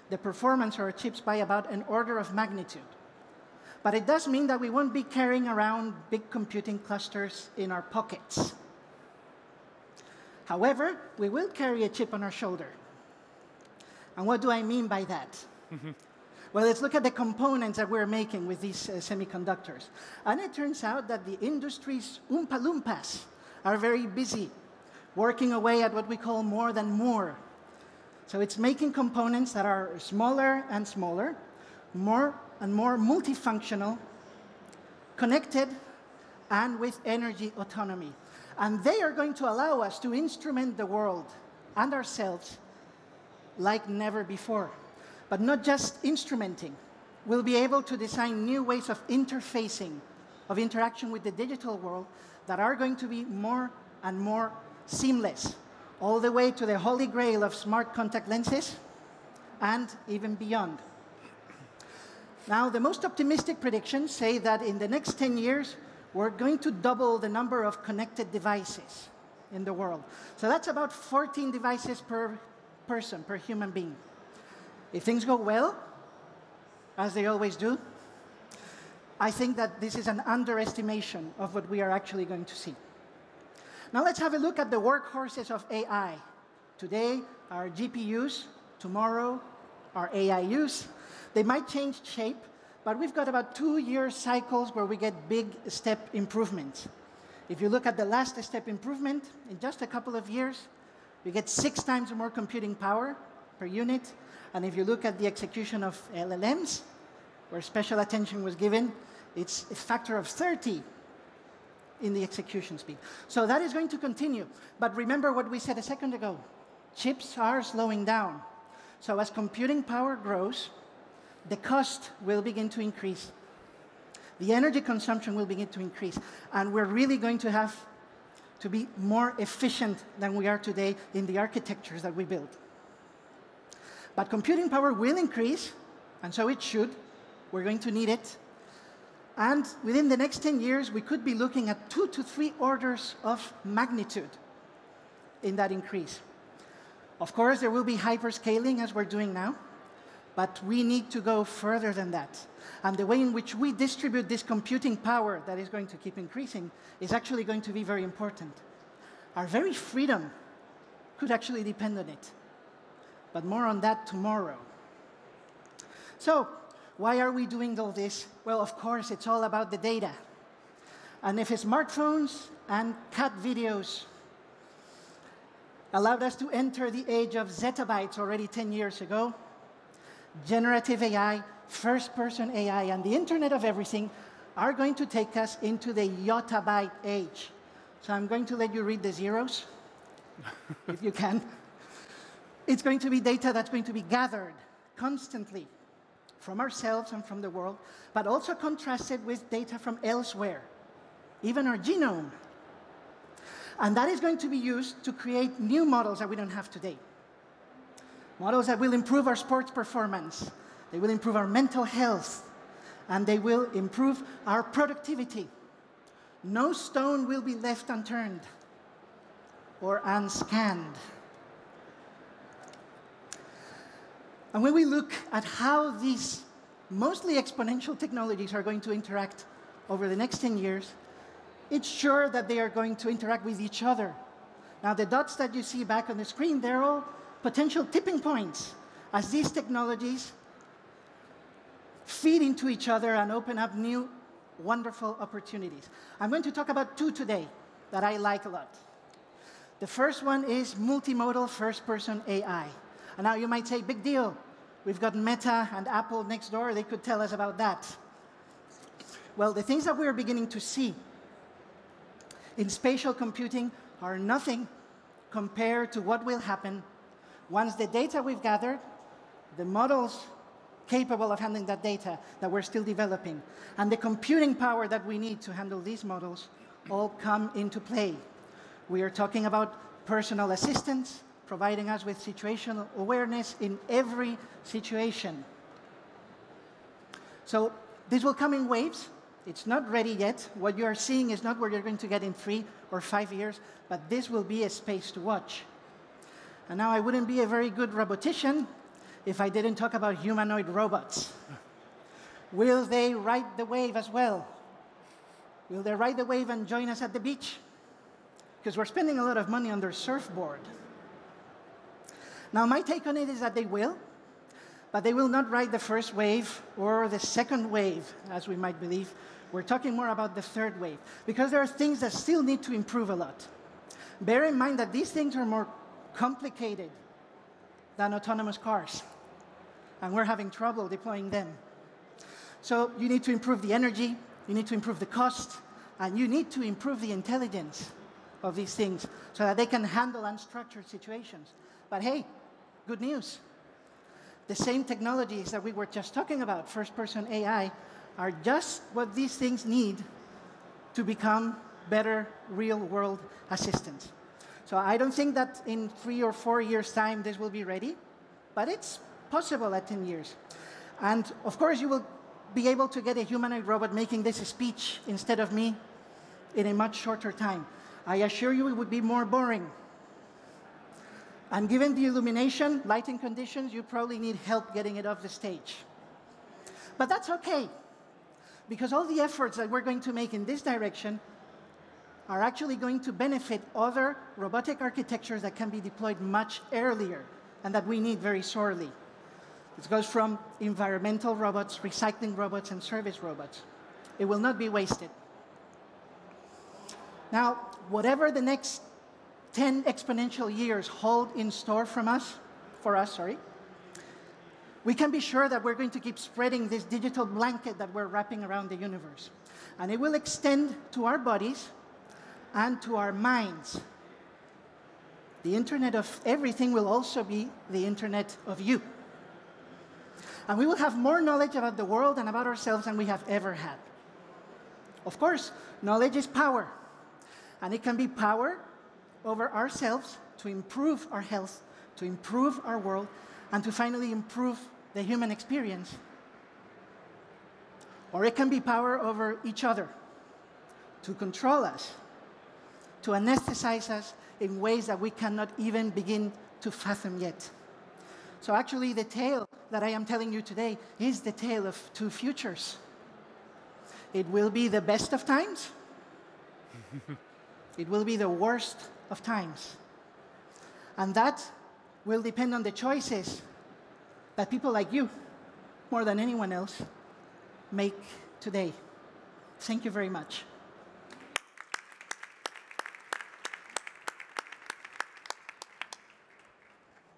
the performance of our chips by about an order of magnitude. But it does mean that we won't be carrying around big computing clusters in our pockets. However, we will carry a chip on our shoulder. And what do I mean by that? Well, let's look at the components that we're making with these semiconductors. And it turns out that the industry's Oompa Loompas are very busy working away at what we call more than more. So it's making components that are smaller and smaller, more and more multifunctional, connected, and with energy autonomy. And they are going to allow us to instrument the world and ourselves like never before. But not just instrumenting. We'll be able to design new ways of interfacing, of interaction with the digital world that are going to be more and more seamless, all the way to the holy grail of smart contact lenses and even beyond. Now, the most optimistic predictions say that in the next 10 years, we're going to double the number of connected devices in the world. So that's about 14 devices per person, per human being. If things go well, as they always do, I think that this is an underestimation of what we are actually going to see. Now let's have a look at the workhorses of AI. Today, our GPUs. Tomorrow, our AIUs. They might change shape, but we've got about 2-year cycles where we get big step improvements. If you look at the last step improvement, in just a couple of years, we get 6 times more computing power per unit. And if you look at the execution of LLMs, where special attention was given, it's a factor of 30 in the execution speed. So that is going to continue. But remember what we said a second ago. Chips are slowing down. So as computing power grows, the cost will begin to increase. The energy consumption will begin to increase. And we're really going to have to be more efficient than we are today in the architectures that we build. But computing power will increase, and so it should. We're going to need it. And within the next 10 years, we could be looking at 2 to 3 orders of magnitude in that increase. Of course, there will be hyperscaling, as we're doing now, but we need to go further than that. And the way in which we distribute this computing power that is going to keep increasing is actually going to be very important. Our very freedom could actually depend on it. But more on that tomorrow. So, why are we doing all this? Well, of course, it's all about the data. And if smartphones and cat videos allowed us to enter the age of zettabytes already 10 years ago, generative AI, first-person AI, and the Internet of Everything are going to take us into the yottabyte age. So I'm going to let you read the zeros, if you can. It's going to be data that's going to be gathered constantly from ourselves and from the world, but also contrasted with data from elsewhere, even our genome. And that is going to be used to create new models that we don't have today. Models that will improve our sports performance, they will improve our mental health, and they will improve our productivity. No stone will be left unturned or unscanned. And when we look at how these mostly exponential technologies are going to interact over the next 10 years, it's sure that they are going to interact with each other. Now, the dots that you see back on the screen, they're all potential tipping points as these technologies feed into each other and open up new wonderful opportunities. I'm going to talk about two today that I like a lot. The first one is multimodal first-person AI. And now you might say, big deal. We've got Meta and Apple next door. They could tell us about that. Well, the things that we're beginning to see in spatial computing are nothing compared to what will happen once the data we've gathered, the models capable of handling that data that we're still developing, and the computing power that we need to handle these models all come into play. We are talking about personal assistants, providing us with situational awareness in every situation. So this will come in waves. It's not ready yet. What you are seeing is not what you're going to get in 3 or 5 years, but this will be a space to watch. And now I wouldn't be a very good robotician if I didn't talk about humanoid robots. Will they ride the wave as well? Will they ride the wave and join us at the beach? Because we're spending a lot of money on their surfboard. Now, my take on it is that they will, but they will not ride the first wave or the second wave, as we might believe. We're talking more about the third wave, because there are things that still need to improve a lot. Bear in mind that these things are more complicated than autonomous cars, and we're having trouble deploying them. So you need to improve the energy, you need to improve the cost, and you need to improve the intelligence of these things so that they can handle unstructured situations. But hey, good news. The same technologies that we were just talking about, first-person AI, are just what these things need to become better real-world assistants. So I don't think that in 3 or 4 years' time this will be ready, but it's possible at 10 years. And of course, you will be able to get a humanoid robot making this speech instead of me in a much shorter time. I assure you it would be more boring. And given the illumination, lighting conditions, you probably need help getting it off the stage. But that's okay, because all the efforts that we're going to make in this direction are actually going to benefit other robotic architectures that can be deployed much earlier and that we need very sorely. It goes from environmental robots, recycling robots, and service robots. It will not be wasted. Now, whatever the next 10 exponential years hold in store for us, we can be sure that we're going to keep spreading this digital blanket that we're wrapping around the universe. And it will extend to our bodies and to our minds. The Internet of everything will also be the Internet of you. And we will have more knowledge about the world and about ourselves than we have ever had. Of course, knowledge is power. And it can be power over ourselves to improve our health, to improve our world, and to finally improve the human experience. Or it can be power over each other, to control us, to anesthetize us in ways that we cannot even begin to fathom yet. So actually, the tale that I am telling you today is the tale of two futures. It will be the best of times. It will be the worst of times. And that will depend on the choices that people like you, more than anyone else, make today. Thank you very much.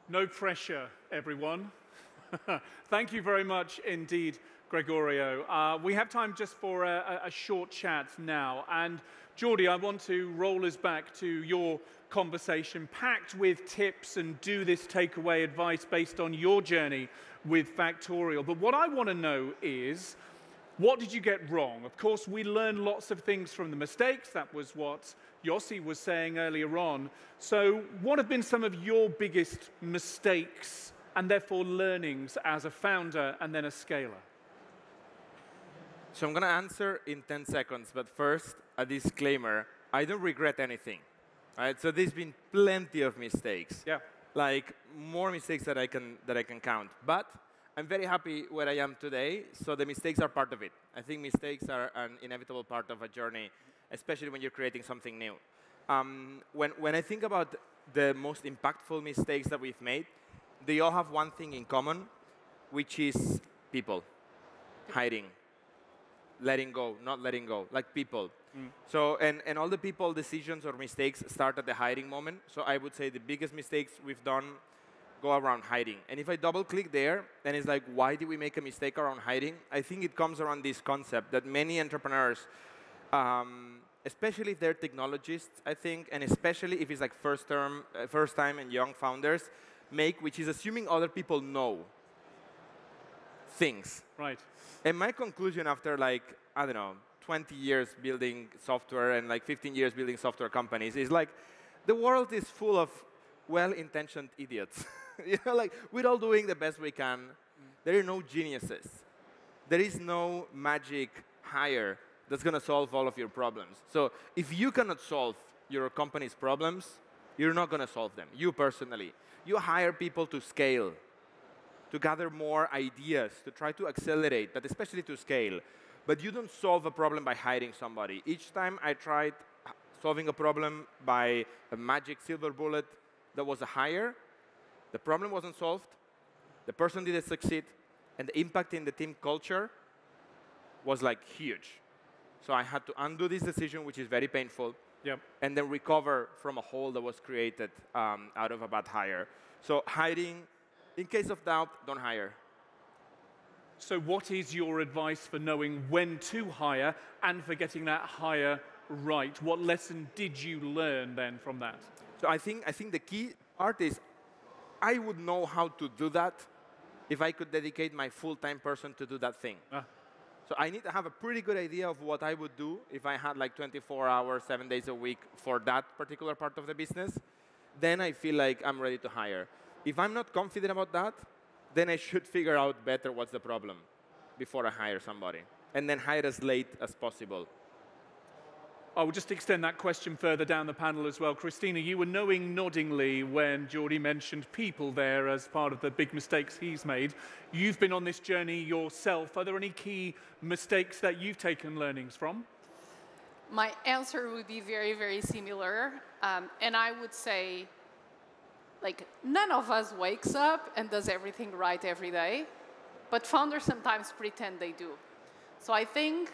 No pressure, everyone. Thank you very much indeed, Gregorio. We have time just for a short chat now. And Jordi, I want to roll us back to your conversation, packed with tips and do this takeaway advice based on your journey with Factorial. But what I want to know is, what did you get wrong? Of course, we learn lots of things from the mistakes. That was what Yossi was saying earlier on. So what have been some of your biggest mistakes and therefore learnings as a founder and then a scaler? So I'm going to answer in 10 seconds, but first, a disclaimer. I don't regret anything. Right? So there's been plenty of mistakes. Yeah. Like more mistakes that I can count. But I'm very happy where I am today, so the mistakes are part of it. I think mistakes are an inevitable part of a journey, especially when you're creating something new. When I think about the most impactful mistakes that we've made, they all have one thing in common, which is people hiding. letting go, not letting go, like people. So, and all the people decisions or mistakes start at the hiring moment. So I would say the biggest mistakes we've done go around hiring. And if I double click there, then it's like, why did we make a mistake around hiring? I think it comes around this concept that many entrepreneurs, especially if they're technologists, I think, and especially if it's like first time and young founders, make, which is assuming other people know things. Right. And my conclusion after like, I don't know, 20 years building software and like 15 years building software companies is like, the world is full of well-intentioned idiots. You know, like, we're all doing the best we can. There are no geniuses. There is no magic hire that's going to solve all of your problems. So if you cannot solve your company's problems, you're not going to solve them, you personally. You hire people to scale, to gather more ideas, to try to accelerate, but especially to scale. But you don't solve a problem by hiring somebody. Each time I tried solving a problem by a magic silver bullet that was a hire, the problem wasn't solved, the person didn't succeed, and the impact in the team culture was like huge. So I had to undo this decision, which is very painful, and then recover from a hole that was created out of a bad hire. So hiring, in case of doubt, don't hire. So what is your advice for knowing when to hire and for getting that hire right? What lesson did you learn then from that? So I think the key part is I would know how to do that if I could dedicate my full-time person to do that thing. So I need to have a pretty good idea of what I would do if I had like 24 hours, 7 days a week for that particular part of the business. Then I feel like I'm ready to hire. If I'm not confident about that, then I should figure out better what's the problem before I hire somebody. And then hire as late as possible. I will just extend that question further down the panel as well. Cristina, you were knowing noddingly when Jordi mentioned people there as part of the big mistakes he's made. You've been on this journey yourself. Are there any key mistakes that you've taken learnings from? My answer would be very, very similar. And I would say, like, none of us wakes up and does everything right every day, but founders sometimes pretend they do. So I think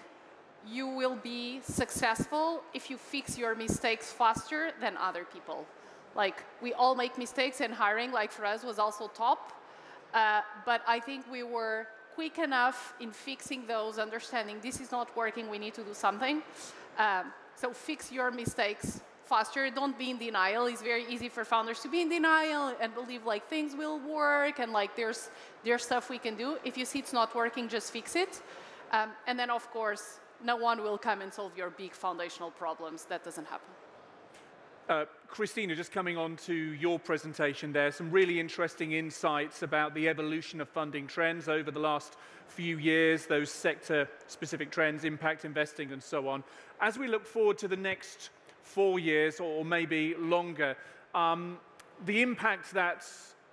you will be successful if you fix your mistakes faster than other people. Like, we all make mistakes, and hiring, like for us, was also top. But I think we were quick enough in fixing those, understanding this is not working, we need to do something. So fix your mistakes faster. Don't be in denial. It's very easy for founders to be in denial and believe like things will work and like there's stuff we can do. If you see it's not working, just fix it. And then, of course, no one will come and solve your big foundational problems. That doesn't happen. Cristina, just coming on to your presentation there, some really interesting insights about the evolution of funding trends over the last few years, those sector-specific trends, impact investing, and so on. As we look forward to the next 4 years or maybe longer, the impact that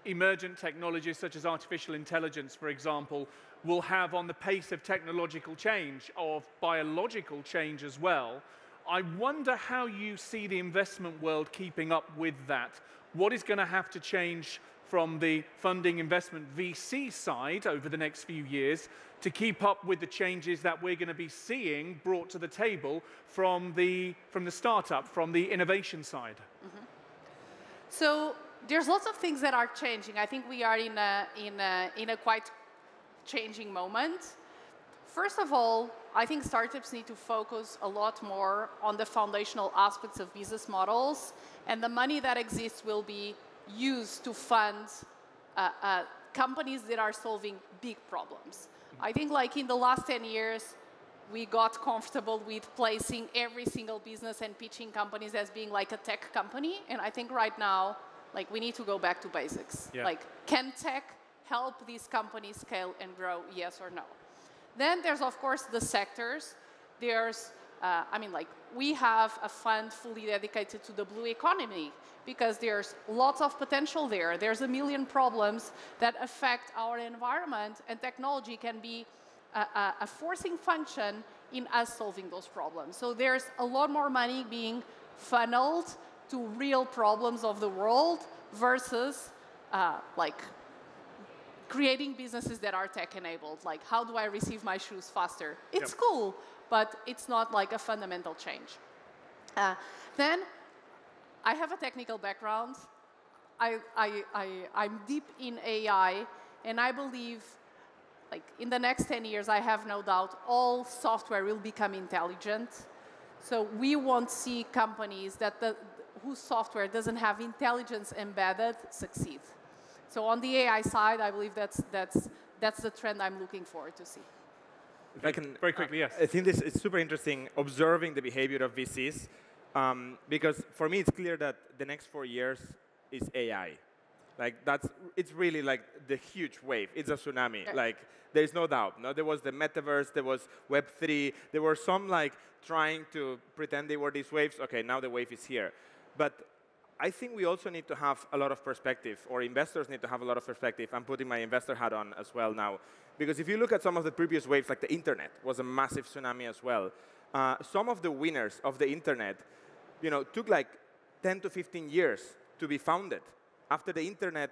emergent technologies such as artificial intelligence, for example, will have on the pace of technological change, of biological change as well. I wonder how you see the investment world keeping up with that. What is going to have to change from the funding investment VC side over the next few years to keep up with the changes that we're going to be seeing brought to the table from the startup, from the innovation side? Mm-hmm. So there's lots of things that are changing. I think we are in a quite changing moment. First of all, I think startups need to focus a lot more on the foundational aspects of business models, and the money that exists will be used to fund companies that are solving big problems. I think like in the last 10 years, we got comfortable with placing every single business and pitching companies as being like a tech company, and I think right now, like, we need to go back to basics. Yeah. Like, can tech help these companies scale and grow, yes or no? Then there's, of course, the sectors. There's, I mean, like, we have a fund fully dedicated to the blue economy because there's lots of potential there. There's a million problems that affect our environment, and technology can be a forcing function in us solving those problems. So there's a lot more money being funneled to real problems of the world versus, like, creating businesses that are tech-enabled. Like, how do I receive my shoes faster? It's cool, but it's not like a fundamental change. Then, I have a technical background. I'm deep in AI, and I believe, like, in the next 10 years, I have no doubt, all software will become intelligent. So we won't see companies whose software doesn't have intelligence embedded succeed. So on the AI side, I believe that's the trend I'm looking forward to see. If I can, very quickly, yes. I think this is super interesting, observing the behavior of VCs, because for me, it's clear that the next 4 years is AI. Like, it's really like the huge wave. It's a tsunami. Yeah. Like, there's no doubt. No, there was the metaverse, there was Web3, there were some like trying to pretend they were these waves. Okay, now the wave is here. But I think we also need to have a lot of perspective, or investors need to have a lot of perspective. I'm putting my investor hat on as well now. Because if you look at some of the previous waves, like the internet was a massive tsunami as well. Some of the winners of the internet, took like 10 to 15 years to be founded after the internet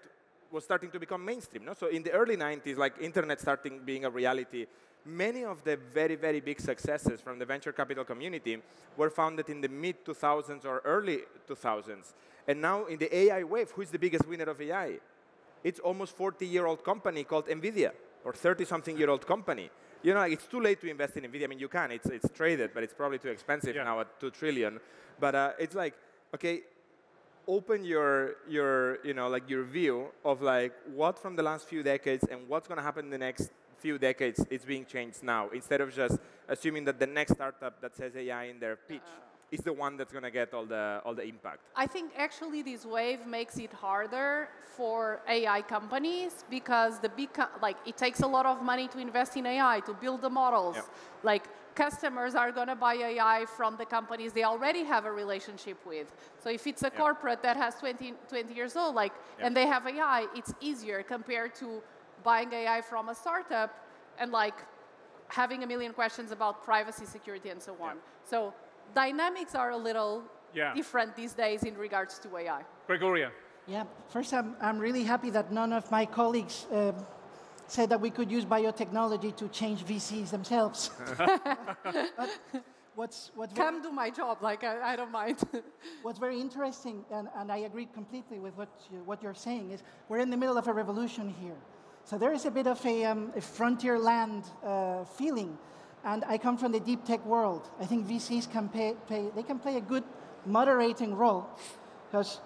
was starting to become mainstream. No? So in the early 90s, like internet starting being a reality, many of the very, very big successes from the venture capital community were founded in the mid-2000s or early 2000s. And now in the AI wave, who is the biggest winner of AI? It's almost 40-year-old company called NVIDIA, or 30-something-year-old company. It's too late to invest in NVIDIA. I mean, you can. It's traded, but it's probably too expensive now at $2 trillion. But it's like, okay, open your view of like what from the last few decades and what's going to happen in the next few decades is being changed now, instead of just assuming that the next startup that says AI in their pitch is the one that's going to get all the impact. I think actually this wave makes it harder for AI companies because it takes a lot of money to invest in AI, to build the models. Yep. Like, customers are going to buy AI from the companies they already have a relationship with. So if it's a corporate that has 20 years old, and they have AI, it's easier compared to buying AI from a startup and having a million questions about privacy, security, and so on. So dynamics are a little different these days in regards to AI. Gregorio. Yeah, first I'm really happy that none of my colleagues said that we could use biotechnology to change VCs themselves. But what's Come do my job, I don't mind. What's very interesting, and I agree completely with what you're saying, is we're in the middle of a revolution here. So there is a bit of a frontier land feeling. And I come from the deep tech world. I think VCs can play a good moderating role, because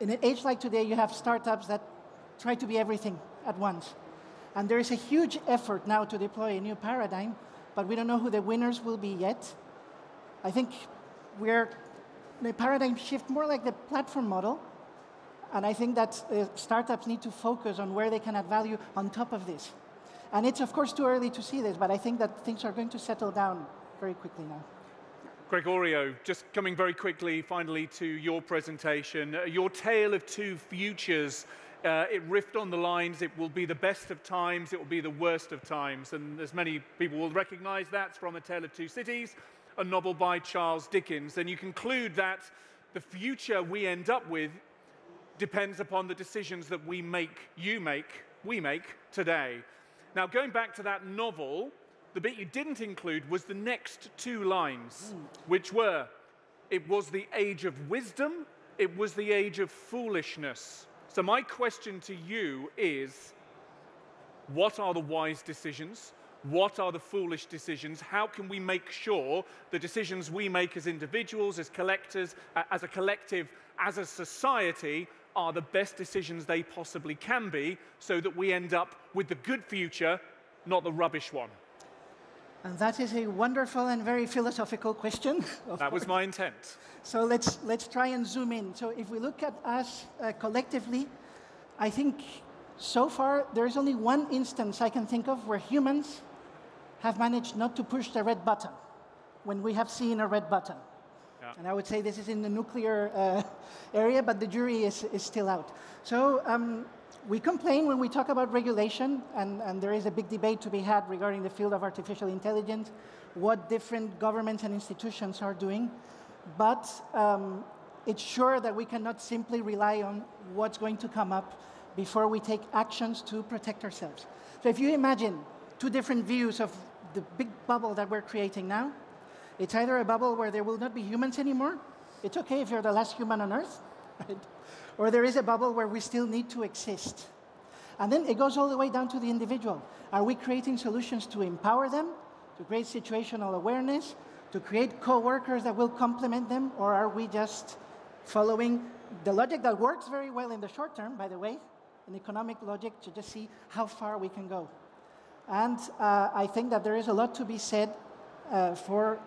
in an age like today, you have startups that try to be everything at once. And there is a huge effort now to deploy a new paradigm, but we don't know who the winners will be yet. I think we're in a paradigm shift more like the platform model, and I think that startups need to focus on where they can add value on top of this. And it's, of course, too early to see this, but I think that things are going to settle down very quickly now. Gregorio, just coming very quickly, finally, to your presentation. Your tale of two futures, it riffed on the lines, it will be the best of times, it will be the worst of times. And as many people will recognize, that's from A Tale of Two Cities, a novel by Charles Dickens. And you conclude that the future we end up with depends upon the decisions that we make, we make today. Now, going back to that novel, the bit you didn't include was the next two lines, which were, it was the age of wisdom, it was the age of foolishness. So my question to you is, what are the wise decisions? What are the foolish decisions? How can we make sure the decisions we make as individuals, as collectors, as a collective, as a society, are the best decisions they possibly can be, so that we end up with the good future, not the rubbish one? And that is a wonderful and very philosophical question. That was my intent. So let's try and zoom in. So if we look at us collectively, I think so far there is only one instance I can think of where humans have managed not to push the red button when we have seen a red button. Yeah. And I would say this is in the nuclear area, but the jury is still out. So we complain when we talk about regulation, and there is a big debate to be had regarding the field of artificial intelligence, what different governments and institutions are doing. But it's sure that we cannot simply rely on what's going to come up before we take actions to protect ourselves. So if you imagine two different views of the big bubble that we're creating now, it's either a bubble where there will not be humans anymore. It's okay if you're the last human on Earth, right? Or there is a bubble where we still need to exist. And then it goes all the way down to the individual. Are we creating solutions to empower them, to create situational awareness, to create co-workers that will complement them, or are we just following the logic that works very well in the short term, by the way, an economic logic to just see how far we can go? And I think that there is a lot to be said for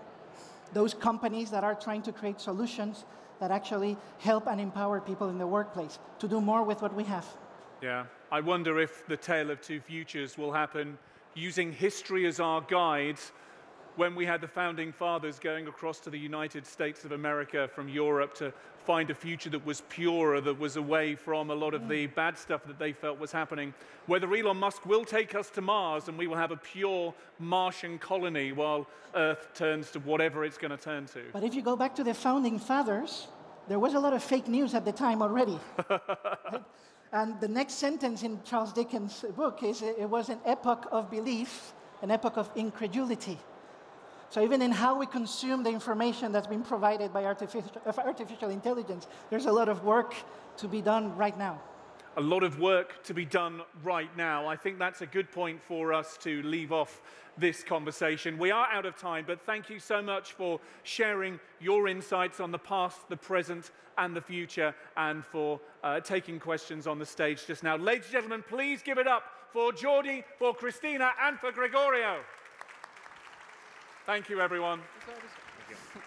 those companies that are trying to create solutions that actually help and empower people in the workplace to do more with what we have. Yeah, I wonder if the tale of two futures will happen using history as our guide. When we had the founding fathers going across to the United States of America from Europe to find a future that was purer, that was away from a lot of the bad stuff that they felt was happening, whether Elon Musk will take us to Mars and we will have a pure Martian colony while Earth turns to whatever it's going to turn to. But if you go back to the founding fathers, there was a lot of fake news at the time already. Right? And the next sentence in Charles Dickens' book is, it was an epoch of belief, an epoch of incredulity. So even in how we consume the information that's been provided by artificial intelligence, there's a lot of work to be done right now. A lot of work to be done right now. I think that's a good point for us to leave off this conversation. We are out of time, but thank you so much for sharing your insights on the past, the present, and the future, and for taking questions on the stage just now. Ladies and gentlemen, please give it up for Jordi, for Cristina, and for Gregorio. Thank you, everyone. Thank you.